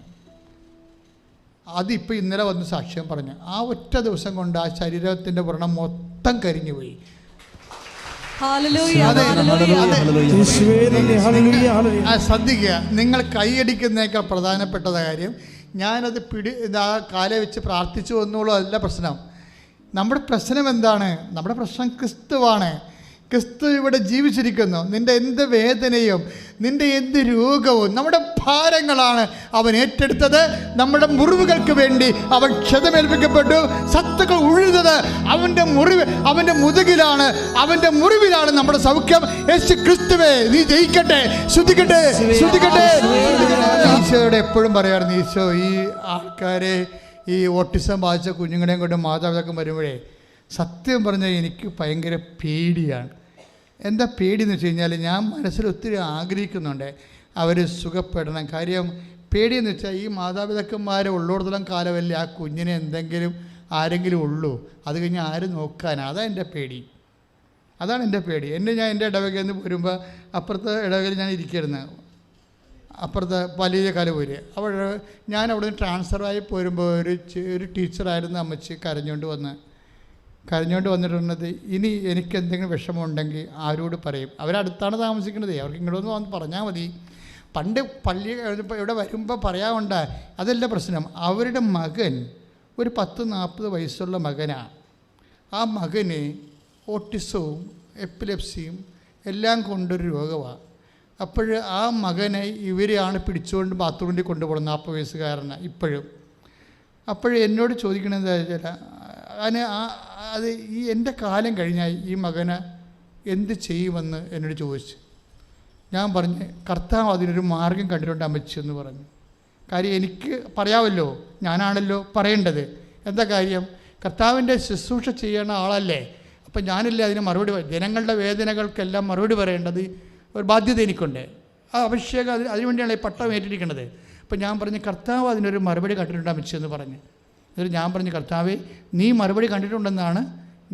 അതിപ്പോൾ ഇന്നലെ വന്ന് സാക്ഷ്യം പറഞ്ഞു. ആ ഒറ്റ ദിവസം കൊണ്ട് ആ ശരീരത്തിൻ്റെ വ്രണം മൊത്തം കരിഞ്ഞു പോയി. ശ്രദ്ധിക്കുക, നിങ്ങൾ കൈയടിക്കുന്നതിനേക്കാൾ പ്രധാനപ്പെട്ട കാര്യം, ഞാനത് ആ കാലെ വെച്ച് പ്രാർത്ഥിച്ചു വന്നോളൂ അല്ല പ്രശ്നം. നമ്മുടെ പ്രശ്നം എന്താണ്? നമ്മുടെ പ്രശ്നം ക്രിസ്തുവാണ്. ക്രിസ്തു ഇവിടെ ജീവിച്ചിരിക്കുന്നു. നിൻ്റെ എന്ത് വേദനയും നിൻ്റെ എന്ത് രോഗവും നമ്മുടെ ഭാരങ്ങളാണ് അവൻ ഏറ്റെടുത്തത്. നമ്മുടെ മുറിവുകൾക്ക് വേണ്ടി അവൻ ക്ഷതമേൽപ്പിക്കപ്പെട്ടു. സത്തുക്കൾ ഉഴുതത് അവൻ്റെ മുതുകിലാണ്, അവൻ്റെ മുറിവിലാണ് നമ്മുടെ സൗഖ്യം. യേശു ക്രിസ്തുവേ, നീ ജയിക്കട്ടെ, ശ്രുതിക്കട്ടെ, ശ്രുതിക്കട്ടെ. ഈശോയോട് എപ്പോഴും പറയാറുണ്ട്, ഈശോ ഈ ആൾക്കാരെ, ഈ ഓട്ടിസം ബാധിച്ച കുഞ്ഞുങ്ങളെയും കൊണ്ട് മാതാപിതാക്കൾ വരുമ്പോഴേ സത്യം പറഞ്ഞാൽ എനിക്ക് ഭയങ്കര പേടിയാണ്. എന്താ പേടിയെന്ന് വെച്ച് കഴിഞ്ഞാൽ, ഞാൻ മനസ്സിൽ ഒത്തിരി ആഗ്രഹിക്കുന്നുണ്ട് അവർ സുഖപ്പെടണം. കാര്യം പേടിയെന്ന് വെച്ചാൽ ഈ മാതാപിതാക്കന്മാരെ ഉള്ളിടത്തോളം കാലമല്ലേ ആ കുഞ്ഞിനെ ആരെങ്കിലും ഉള്ളൂ. അത് കഴിഞ്ഞ് ആര് നോക്കാനാണ്? അതാണ് എൻ്റെ പേടി. ഞാൻ എൻ്റെ ഇടവകയിൽ നിന്ന് വരുമ്പോൾ അപ്പുറത്തെ ഇടവകയിൽ ഞാൻ ഇരിക്കരുന്ന്. അപ്പുറത്തെ വലിയ കലവൂര്. അവിടെ ഞാൻ അവിടെ നിന്ന് ട്രാൻസ്ഫറായി പോരുമ്പോൾ ഒരു ടീച്ചറായിരുന്നു അമ്മച്ചി കരഞ്ഞുകൊണ്ട് വന്നിട്ടുള്ളത്, ഇനി എനിക്ക് എന്തെങ്കിലും വിഷമമുണ്ടെങ്കിൽ ആരോട് പറയും? അവരടുത്താണ് താമസിക്കുന്നത്, അവർക്ക് ഇങ്ങോട്ടൊന്ന് വന്ന് പറഞ്ഞാൽ മതി. പണ്ട് പള്ളി ഇവിടെ വരുമ്പോൾ പറയാറുണ്ട്. അതല്ല പ്രശ്നം. അവരുടെ മകൻ ഒരു 10-40 വയസ്സുള്ള മകനാണ്. ആ മകന് ഓട്ടിസവും എപ്പിലെപ്സിയും എല്ലാം കൊണ്ടൊരു രോഗമാണ്. അപ്പോൾ ആ മകനെ ഇവരെയാണ് പിടിച്ചുകൊണ്ട് ബാത്റൂമിൽ കൊണ്ടുപോകുന്നത്, 40 വയസ്സുകാരനെ ഇപ്പോഴും. എന്നോട് ചോദിക്കണത് അതിന് അത് എൻ്റെ കാലം കഴിഞ്ഞാൽ ഈ മകനെ എന്ത് ചെയ്യുമെന്ന് എന്നോട് ചോദിച്ചു. ഞാൻ പറഞ്ഞ് കർത്താവ് അതിനൊരു മാർഗം കണ്ടിട്ടുണ്ട് അമ്മച്ചി എന്ന് പറഞ്ഞു. കാര്യം എനിക്ക് പറയാമല്ലോ, ഞാനാണല്ലോ പറയേണ്ടത്. എന്താ കാര്യം? കർത്താവിൻ്റെ ശുശ്രൂഷ ചെയ്യണ ആളല്ലേ. അപ്പം ഞാനല്ലേ അതിന് മറുപടി, ജനങ്ങളുടെ വേദനകൾക്കെല്ലാം മറുപടി പറയേണ്ടത് ഒരു ബാധ്യത എനിക്കുണ്ട്. ആ അഭിഷേകം അതിനുവേണ്ടിയാണ് ഈ പട്ടം ഏറ്റിരിക്കുന്നത്. അപ്പം ഞാൻ പറഞ്ഞു കർത്താവ് അതിനൊരു മറുപടി കണ്ടിട്ടുണ്ട് അമ്മച്ചി എന്ന് പറഞ്ഞു. എന്നിട്ട് ഞാൻ പറഞ്ഞു കർത്താവേ, നീ മറുപടി കണ്ടിട്ടുണ്ടെന്നാണ്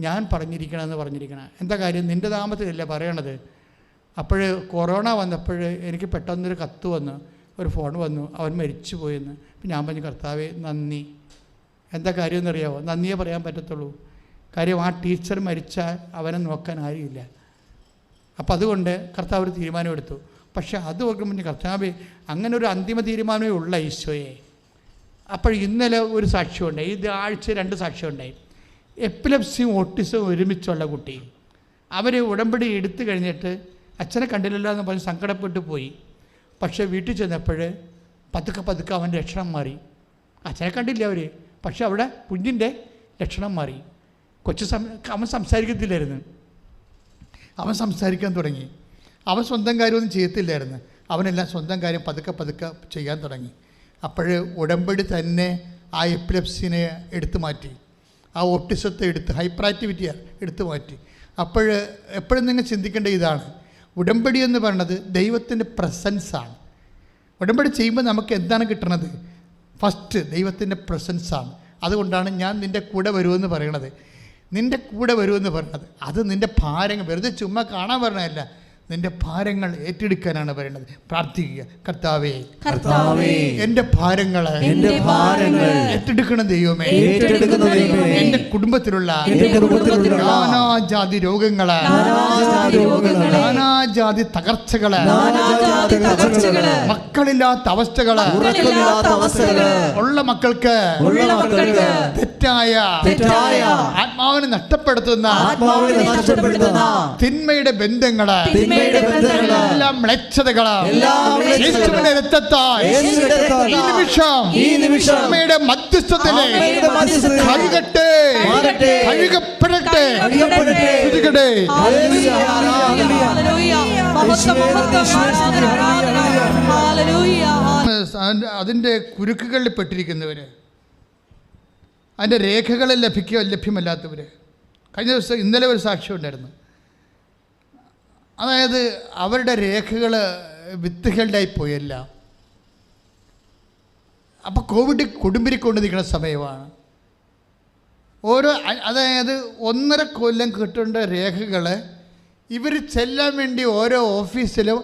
ഞാൻ പറഞ്ഞിരിക്കണം. എന്താ കാര്യം? നിൻ്റെ നാമത്തിലല്ലേ പറയണത്. അപ്പോൾ കൊറോണ വന്നപ്പോൾ എനിക്ക് പെട്ടെന്നൊരു കത്ത് വന്നു, ഒരു ഫോൺ വന്നു, അവൻ മരിച്ചു പോയെന്ന്. അപ്പം ഞാൻ പറഞ്ഞു കർത്താവേ നന്ദി. എന്താ കാര്യം എന്നറിയാമോ? നന്ദിയേ പറയാൻ പറ്റത്തുള്ളൂ. കാര്യം ആ ടീച്ചർ മരിച്ചാൽ അവനെ നോക്കാൻ ആരുമില്ല. അപ്പം അതുകൊണ്ട് കർത്താവ് ഒരു തീരുമാനമെടുത്തു. പക്ഷേ അത് ഓർക്കുമ്പോൾ കർത്താവേ, അങ്ങനെ ഒരു അന്തിമ തീരുമാനമേ ഉള്ള ഈശോയെ. അപ്പോൾ ഇന്നലെ ഒരു സാക്ഷ്യമുണ്ടായി, ഇത് ആഴ്ച 2 സാക്ഷ്യമുണ്ടായി. എപ്പിലെപ്സിയും ഓട്ടിസവും ഒരുമിച്ചുള്ള കുട്ടി. അവർ ഉടമ്പടി എടുത്തു കഴിഞ്ഞിട്ട് അച്ഛനെ കണ്ടില്ലല്ലോ എന്ന് പറഞ്ഞ് സങ്കടപ്പെട്ടു പോയി. പക്ഷേ വീട്ടിൽ ചെന്നപ്പോൾ പതുക്കെ അവൻ്റെ ലക്ഷണം മാറി. അച്ഛനെ കണ്ടില്ല അവർ, പക്ഷേ അവിടെ കുഞ്ഞിൻ്റെ ലക്ഷണം മാറി. അവൻ സംസാരിക്കത്തില്ലായിരുന്നു. അവൻ സംസാരിക്കാൻ തുടങ്ങി. അവൻ സ്വന്തം കാര്യമൊന്നും ചെയ്യത്തില്ലായിരുന്നു. അവനെല്ലാം സ്വന്തം കാര്യം പതുക്കെ ചെയ്യാൻ തുടങ്ങി. അപ്പോൾ ഉടമ്പടി തന്നെ ആ എപ്പിലെപ്സിനെ എടുത്തു മാറ്റി, ആ ഓട്ടിസത്തെ ഹൈപ്പർ ആക്ടിവിറ്റിയാണ് എടുത്തു മാറ്റി. എപ്പോഴും നിങ്ങൾ ചിന്തിക്കേണ്ട ഇതാണ്, ഉടമ്പടി എന്ന് പറയുന്നത് ദൈവത്തിൻ്റെ പ്രസൻസാണ്. ഉടമ്പടി ചെയ്യുമ്പോൾ നമുക്ക് എന്താണ് കിട്ടുന്നത്? ഫസ്റ്റ് ദൈവത്തിൻ്റെ പ്രസൻസാണ്. അതുകൊണ്ടാണ് ഞാൻ നിൻ്റെ കൂടെ വരുമെന്ന് പറയണത്. നിൻ്റെ കൂടെ വരുമെന്ന് പറയുന്നത് അത് നിൻ്റെ ഭാരങ്ങൾ വെറുതെ ചുമ്മാ കാണാൻ പറയണതല്ല, നിന്റെ ഭാരങ്ങൾ ഏറ്റെടുക്കാനാണ് പറയുന്നത്. പ്രാർത്ഥിക്കുക, കർത്താവേ എൻ്റെ ഭാരങ്ങൾ ഏറ്റെടുക്കണം ദൈവമേ. എൻ്റെ കുടുംബത്തിലുള്ള നാനാജാതി രോഗങ്ങള്, നാനാജാതി തകർച്ചകള്, മക്കളില്ലാത്ത അവസ്ഥകള്, ഉള്ള മക്കൾക്ക് തെറ്റായ ആത്മാവിനെ നഷ്ടപ്പെടുത്തുന്ന തിന്മയുടെ ബന്ധങ്ങള്, എല്ലാം മ്ലേച്ഛതകള് യേശുവിന്റെ രക്തത്താൽ ഈ നിമിഷം അമ്മയുടെ മധ്യസ്ഥത്തിലെ കഴുകട്ടെ, കഴുകപ്പെടട്ടെ. അതിൻ്റെ കുരുക്കുകളിൽ പെട്ടിരിക്കുന്നവര്, അതിൻ്റെ രേഖകളിൽ ലഭ്യമല്ലാത്തവര്. കഴിഞ്ഞ ദിവസം ഇന്നലെ ഒരു സാക്ഷ്യം ഉണ്ടായിരുന്നു. അതായത് അവരുടെ രേഖകൾ വിത്തുകളുടെയായി പോയല്ല. അപ്പോൾ കോവിഡ് കൊടുമ്പിരിക്കൊണ്ട് നിൽക്കുന്ന സമയമാണ്. അതായത് 1.5 കൊല്ലം കിട്ടേണ്ട രേഖകൾ ഇവർ ചെല്ലാൻ വേണ്ടി ഓരോ ഓഫീസിലും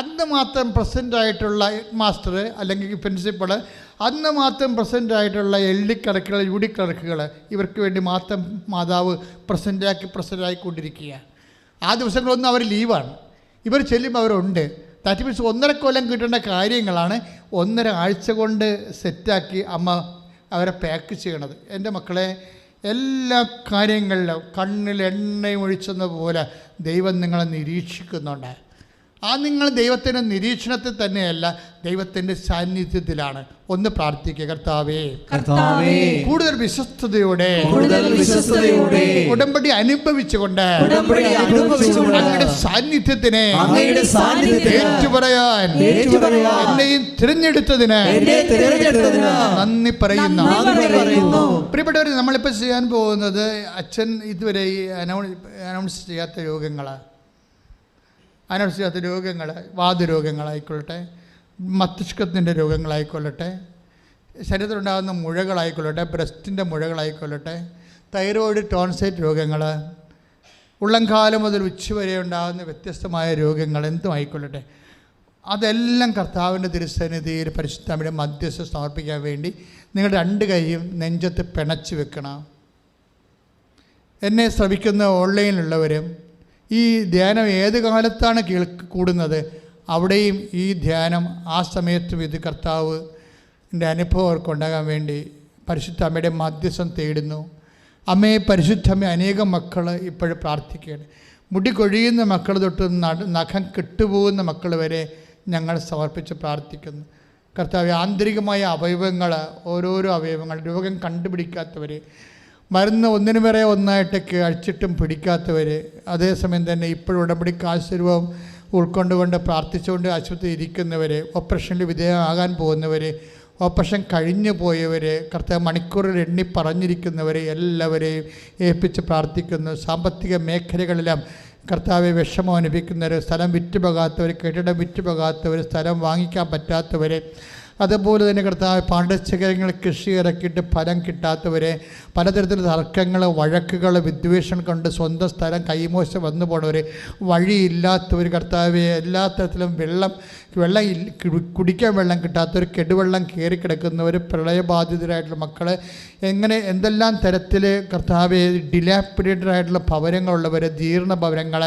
അന്ന് മാത്രം പ്രസൻ്റായിട്ടുള്ള ഹെഡ് മാസ്റ്റർ അല്ലെങ്കിൽ പ്രിൻസിപ്പൾ, അന്ന് മാത്രം പ്രസൻ്റായിട്ടുള്ള LD ക്ലർക്കുകൾ, UD ക്ലർക്കുകൾ ഇവർക്ക് വേണ്ടി മാത്രം മാതാവ് പ്രസൻ്റായിക്കൊണ്ടിരിക്കുകയാണ്. ആ ദിവസങ്ങളൊന്നും അവർ ലീവാണ്. ഇവർ ചെല്ലുമ്പോൾ അവരുണ്ട്. ദാറ്റ് മീൻസ് 1.5 കൊല്ലം കിട്ടേണ്ട കാര്യങ്ങളാണ് 1.5 ആഴ്ച കൊണ്ട് സെറ്റാക്കി അമ്മ അവരെ പാക്ക് ചെയ്യണത്. എൻ്റെ മക്കളെ, എല്ലാ കാര്യങ്ങളിലും കണ്ണിൽ എണ്ണയും ഒഴിച്ചെന്ന പോലെ ദൈവം നിങ്ങളെ നിരീക്ഷിക്കുന്നുണ്ട്. ആ നിങ്ങൾ ദൈവത്തിൻ്റെ നിരീക്ഷണത്തിൽ തന്നെയല്ല, ദൈവത്തിൻ്റെ സാന്നിധ്യത്തിലാണ്. ഒന്ന് പ്രാർത്ഥിക്കുക, കർത്താവേ കൂടുതൽ വിശ്വസ്തയോടെ ഉടമ്പടി അനുഭവിച്ചുകൊണ്ട് അങ്ങയുടെ സാന്നിധ്യത്തിനെ ഏറ്റുപറയാൻ എന്നെയും തിരഞ്ഞെടുത്തതിന് നന്ദി പറയുന്നു. പ്രിയപ്പെട്ടവർ, നമ്മളിപ്പോൾ ചെയ്യാൻ പോകുന്നത് അച്ഛൻ ഇതുവരെ അനൗൺസ് ചെയ്യാത്ത രോഗങ്ങൾ, വാതരോഗങ്ങളായിക്കൊള്ളട്ടെ, മസ്തിഷ്കത്തിൻ്റെ രോഗങ്ങളായിക്കൊള്ളട്ടെ, ശരീരത്തിലുണ്ടാകുന്ന മുഴകളായിക്കൊള്ളട്ടെ, ബ്രസ്റ്റിൻ്റെ മുഴകളായിക്കൊള്ളട്ടെ, തൈറോയിഡ്, ടോൺസൈറ്റ് രോഗങ്ങൾ, ഉള്ളംകാലം മുതൽ ഉച്ചവരെ ഉണ്ടാകുന്ന വ്യത്യസ്തമായ രോഗങ്ങൾ എന്തും ആയിക്കൊള്ളട്ടെ, അതെല്ലാം കർത്താവിൻ്റെ തിരുസന്നിധിയിൽ പരിശുദ്ധ അമ്മയുടെ മധ്യസ്ഥ സമർപ്പിക്കാൻ വേണ്ടി നിങ്ങൾ 2 കൈയും നെഞ്ചത്ത് പിണച്ച് വെക്കണം. എന്നെ ശ്രമിക്കുന്ന ഓൺലൈനിലുള്ളവരും ഈ ധ്യാനം ഏത് കാലത്താണ് കൂടുന്നത് അവിടെയും ഈ ധ്യാനം ആ സമയത്തും ഇത് കർത്താവിൻ്റെ അനുഭവം അവർക്കുണ്ടാകാൻ വേണ്ടി പരിശുദ്ധ അമ്മയുടെ മധ്യസ്ഥം തേടുന്നു. അമ്മയെ പരിശുദ്ധമ്മ അനേകം മക്കൾ ഇപ്പോഴും പ്രാർത്ഥിക്കുകയാണ്. മുടി കൊഴിയുന്ന മക്കൾ തൊട്ട് നഖം കെട്ടുപോകുന്ന മക്കൾ വരെ ഞങ്ങൾ സമർപ്പിച്ച് പ്രാർത്ഥിക്കുന്നു. കർത്താവ് ആന്തരികമായ അവയവങ്ങൾ, ഓരോരോ അവയവങ്ങൾ, രോഗം കണ്ടുപിടിക്കാത്തവർ, മരുന്ന് ഒന്നിനു വരെ ഒന്നായിട്ട് കഴിച്ചിട്ടും പിടിക്കാത്തവർ, അതേസമയം തന്നെ ഇപ്പോഴും ഉടമ്പടിക്ക് ആശീർവാദം ഉൾക്കൊണ്ടുകൊണ്ട് പ്രാർത്ഥിച്ചുകൊണ്ട് ആശുപത്രിയിൽ ഇരിക്കുന്നവർ, ഓപ്പറേഷനിൽ വിധേയമാകാൻ പോകുന്നവർ, ഓപ്പറേഷൻ കഴിഞ്ഞു പോയവർ, കർത്താവ് മണിക്കൂറിൽ എണ്ണി പറഞ്ഞിരിക്കുന്നവരെ എല്ലാവരെയും ഏൽപ്പിച്ച് പ്രാർത്ഥിക്കുന്നു. സാമ്പത്തിക മേഖലകളിലെല്ലാം കർത്താവെ വിഷമം അനുഭവിക്കുന്നവർ, സ്ഥലം വിറ്റുപോകാത്തവർ, കെട്ടിടം വിറ്റുപോകാത്തവർ, സ്ഥലം വാങ്ങിക്കാൻ പറ്റാത്തവർ, അതുപോലെ തന്നെ കർത്താവ് പാണ്ഡ്യശേഖരങ്ങൾ കൃഷി ഇറക്കിയിട്ട് ഫലം കിട്ടാത്തവരെ, പലതരത്തിലുള്ള തർക്കങ്ങൾ, വഴക്കുകൾ, വിദ്വേഷം കൊണ്ട് സ്വന്തം സ്ഥലം കൈമോശം വന്നു പോണവർ, വഴിയില്ലാത്തവർ, കർത്താവെ എല്ലാ തരത്തിലും വെള്ളം കുടിക്കാൻ വെള്ളം കിട്ടാത്തവർ, കെടുവെള്ളം കയറിക്കിടക്കുന്നവർ, പ്രളയബാധിതരായിട്ടുള്ള മക്കൾ, എങ്ങനെ എന്തെല്ലാം തരത്തിൽ കർത്താവെ ഡിലാപ്പിഡേറ്റഡ് ആയിട്ടുള്ള ഭവനങ്ങളുള്ളവർ, ജീർണ ഭവനങ്ങൾ,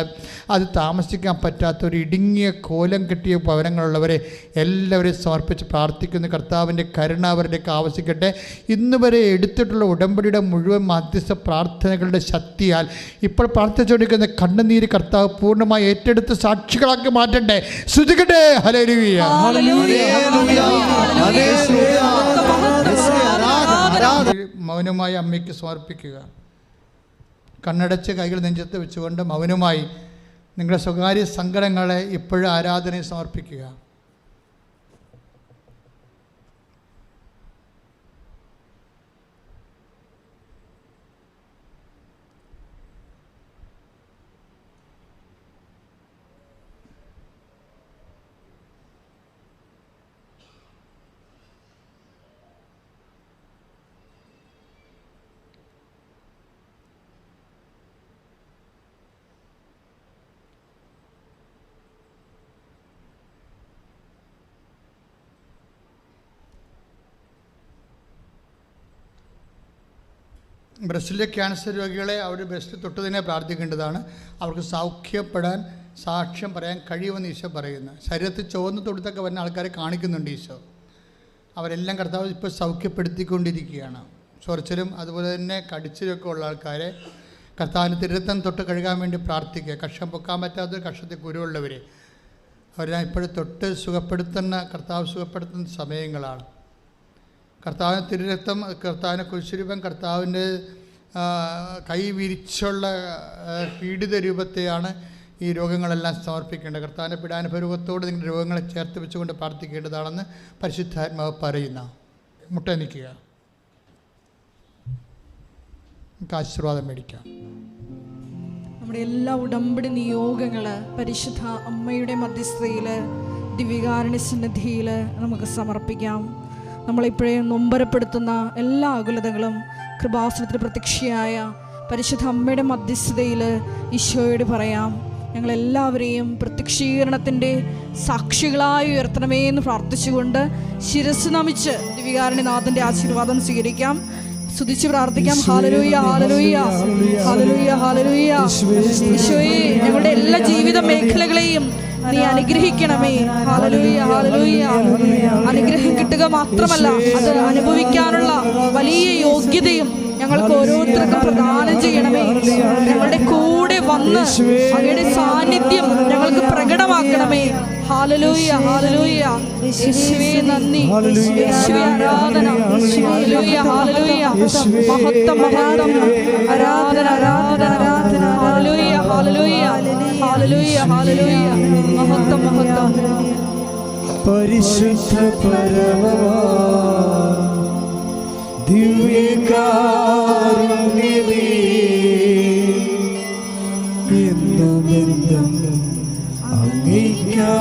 അത് താമസിക്കാൻ പറ്റാത്തവർ, ഇടുങ്ങിയ കോലം കെട്ടിയ ഭവനങ്ങളുള്ളവരെ എല്ലാവരെയും സമർപ്പിച്ച് പ്രാർത്ഥിക്കുന്ന കർത്താവിൻ്റെ കരുണ അവരിലേക്ക് ആവശ്യിക്കട്ടെ. ഇന്ന് വരെ എടുത്തിട്ടുള്ള ഉടമ്പടിയുടെ മുഴുവൻ മധ്യസ്ഥ പ്രാർത്ഥനകളുടെ ശക്തിയാൽ ഇപ്പോൾ പ്രാർത്ഥിച്ചുകൊണ്ടിരിക്കുന്ന കണ്ണുനീര് കർത്താവ് പൂർണ്ണമായി ഏറ്റെടുത്ത് സാക്ഷികളാക്കി മാറ്റട്ടെ. ശ്രുതിക്കട്ടെ. ഹല്ലേലൂയ. മൗനമായി അമ്മയ്ക്ക് സമർപ്പിക്കുക. കണ്ണടച്ച് കൈകൾ നെഞ്ചത്ത് വെച്ചുകൊണ്ട് മൗനമായി നിങ്ങളുടെ സ്വകാര്യ സങ്കടങ്ങളെ ഇപ്പോഴും ആരാധനയെ സമർപ്പിക്കുക. ബ്രസ്റ്റിലെ ക്യാൻസർ രോഗികളെ അവർ ബ്രസ്റ്റ് തൊട്ട് തന്നെ പ്രാർത്ഥിക്കേണ്ടതാണ്. അവർക്ക് സൗഖ്യപ്പെടാൻ സാക്ഷ്യം പറയാൻ കഴിയുമെന്ന് ഈശോ പറയുന്നു. ശരീരത്തിൽ ചുവന്ന് തൊടുത്തൊക്കെ വരുന്ന ആൾക്കാരെ കാണിക്കുന്നുണ്ട് ഈശോ. അവരെല്ലാം കർത്താവ് ഇപ്പോൾ സൗഖ്യപ്പെടുത്തിക്കൊണ്ടിരിക്കുകയാണ്. ചൊറിച്ചിലും അതുപോലെ തന്നെ കടിച്ചിലൊക്കെ ഉള്ള ആൾക്കാരെ കർത്താവിൻ്റെ തിരുരത്തം തൊട്ട് കഴുകാൻ വേണ്ടി പ്രാർത്ഥിക്കുക. കഷം പൊക്കാൻ പറ്റാത്ത കഷത്തിൽ കുരുവുള്ളവർ അവരെല്ലാം ഇപ്പോഴും തൊട്ട് സുഖപ്പെടുത്തുന്ന കർത്താവ് സുഖപ്പെടുത്തുന്ന സമയങ്ങളാണ്. കർത്താവിൻ്റെ തിരുരക്തം, കർത്താവിൻ്റെ കുരിശുരൂപം, കർത്താവിൻ്റെ കൈ വിരിച്ചുള്ള പീഡിത രൂപത്തെയാണ് ഈ രോഗങ്ങളെല്ലാം സമർപ്പിക്കേണ്ടത്. കർത്താവിൻ്റെ പീഡാനുഭവത്തോട് നിങ്ങളുടെ രോഗങ്ങളെ ചേർത്ത് വെച്ചുകൊണ്ട് പ്രാർത്ഥിക്കേണ്ടതാണെന്ന് പരിശുദ്ധാത്മാവ് പറയുന്ന. മുട്ട നിൽക്കുക, നമുക്ക് ആശീർവാദം മേടിക്കാം. നമ്മുടെ എല്ലാ ഉടമ്പടി നിയോഗങ്ങൾ പരിശുദ്ധ അമ്മയുടെ മധ്യസ്ഥതയിൽ ദിവ്യകാരുണ്യ സന്നിധിയിൽ നമുക്ക് സമർപ്പിക്കാം. നമ്മളിപ്പോഴേ നൊമ്പരപ്പെടുത്തുന്ന എല്ലാ ആകുലതകളും കൃപാസനത്തിൽ പ്രത്യക്ഷയായ പരിശുദ്ധ അമ്മയുടെ മധ്യസ്ഥതയിൽ ഈശോയോട് പറയാം. ഞങ്ങളെല്ലാവരെയും പ്രത്യക്ഷീകരണത്തിൻ്റെ സാക്ഷികളായി ഉയർത്തണമേ എന്ന് പ്രാർത്ഥിച്ചുകൊണ്ട് ശിരസ് നമിച്ച് ദിവ്യകാരുണ്യനാഥൻ്റെ ആശീർവാദം സ്വീകരിക്കാം. സ്തുതിച്ച് പ്രാർത്ഥിക്കാം. Hallelujah, hallelujah, hallelujah, hallelujah. ഈശോയെ, ഞങ്ങളുടെ എല്ലാ ജീവിത മേഖലകളെയും നീ അനുഗ്രഹിക്കണമേ. Hallelujah, hallelujah. അനുഗ്രഹം കിട്ടുക മാത്രമല്ല, അത് അനുഭവിക്കാനുള്ള വലിയ യോഗ്യതയും ഞങ്ങൾക്ക് ഓരോരുത്തർക്കും പ്രദാനം ചെയ്യണമേ. ഞങ്ങളുടെ കൂടെ വന്ന് അങ്ങയുടെ സാന്നിധ്യം ഞങ്ങൾക്ക് പ്രകടമാക്കണമേ. Hallelujah, hallelujah. യേശുവേ നന്ദി, യേശുവേ ആരാധന. Hallelujah, hallelujah. മഹത്വം, മഹത്വം. ആരാധന, ആരാധന, ആരാധന. Hallelujah, hallelujah, hallelujah, hallelujah. മഹത്വം, മഹത്വം. പരിശുദ്ധ പരമമാ ദിവ്യകാരുണ്യമേ, എന്നുമെന്നും അങ്ങേയ്ക്കാരാധന.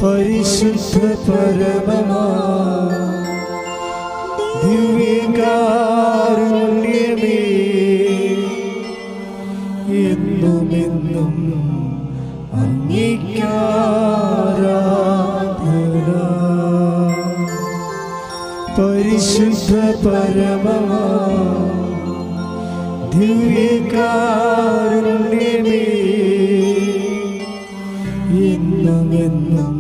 പരിശുദ്ധ പരമമാ ദിവ്യകാരുണ്യമേ, എന്നുമെന്നും പരിശുദ്ധ പരമമാ ദിവ്യകാരുണ്യമേ, എന്നും എന്നും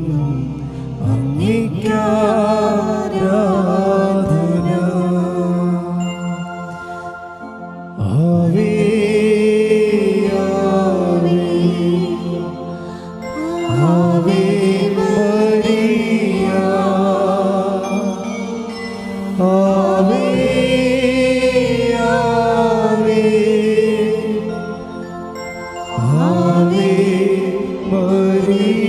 അങ്ങേയ്ക്കാരാധന. ആവേ ആവേ ആവേ മരിയ, ആവേ ആവേ ആവേ മരിയ.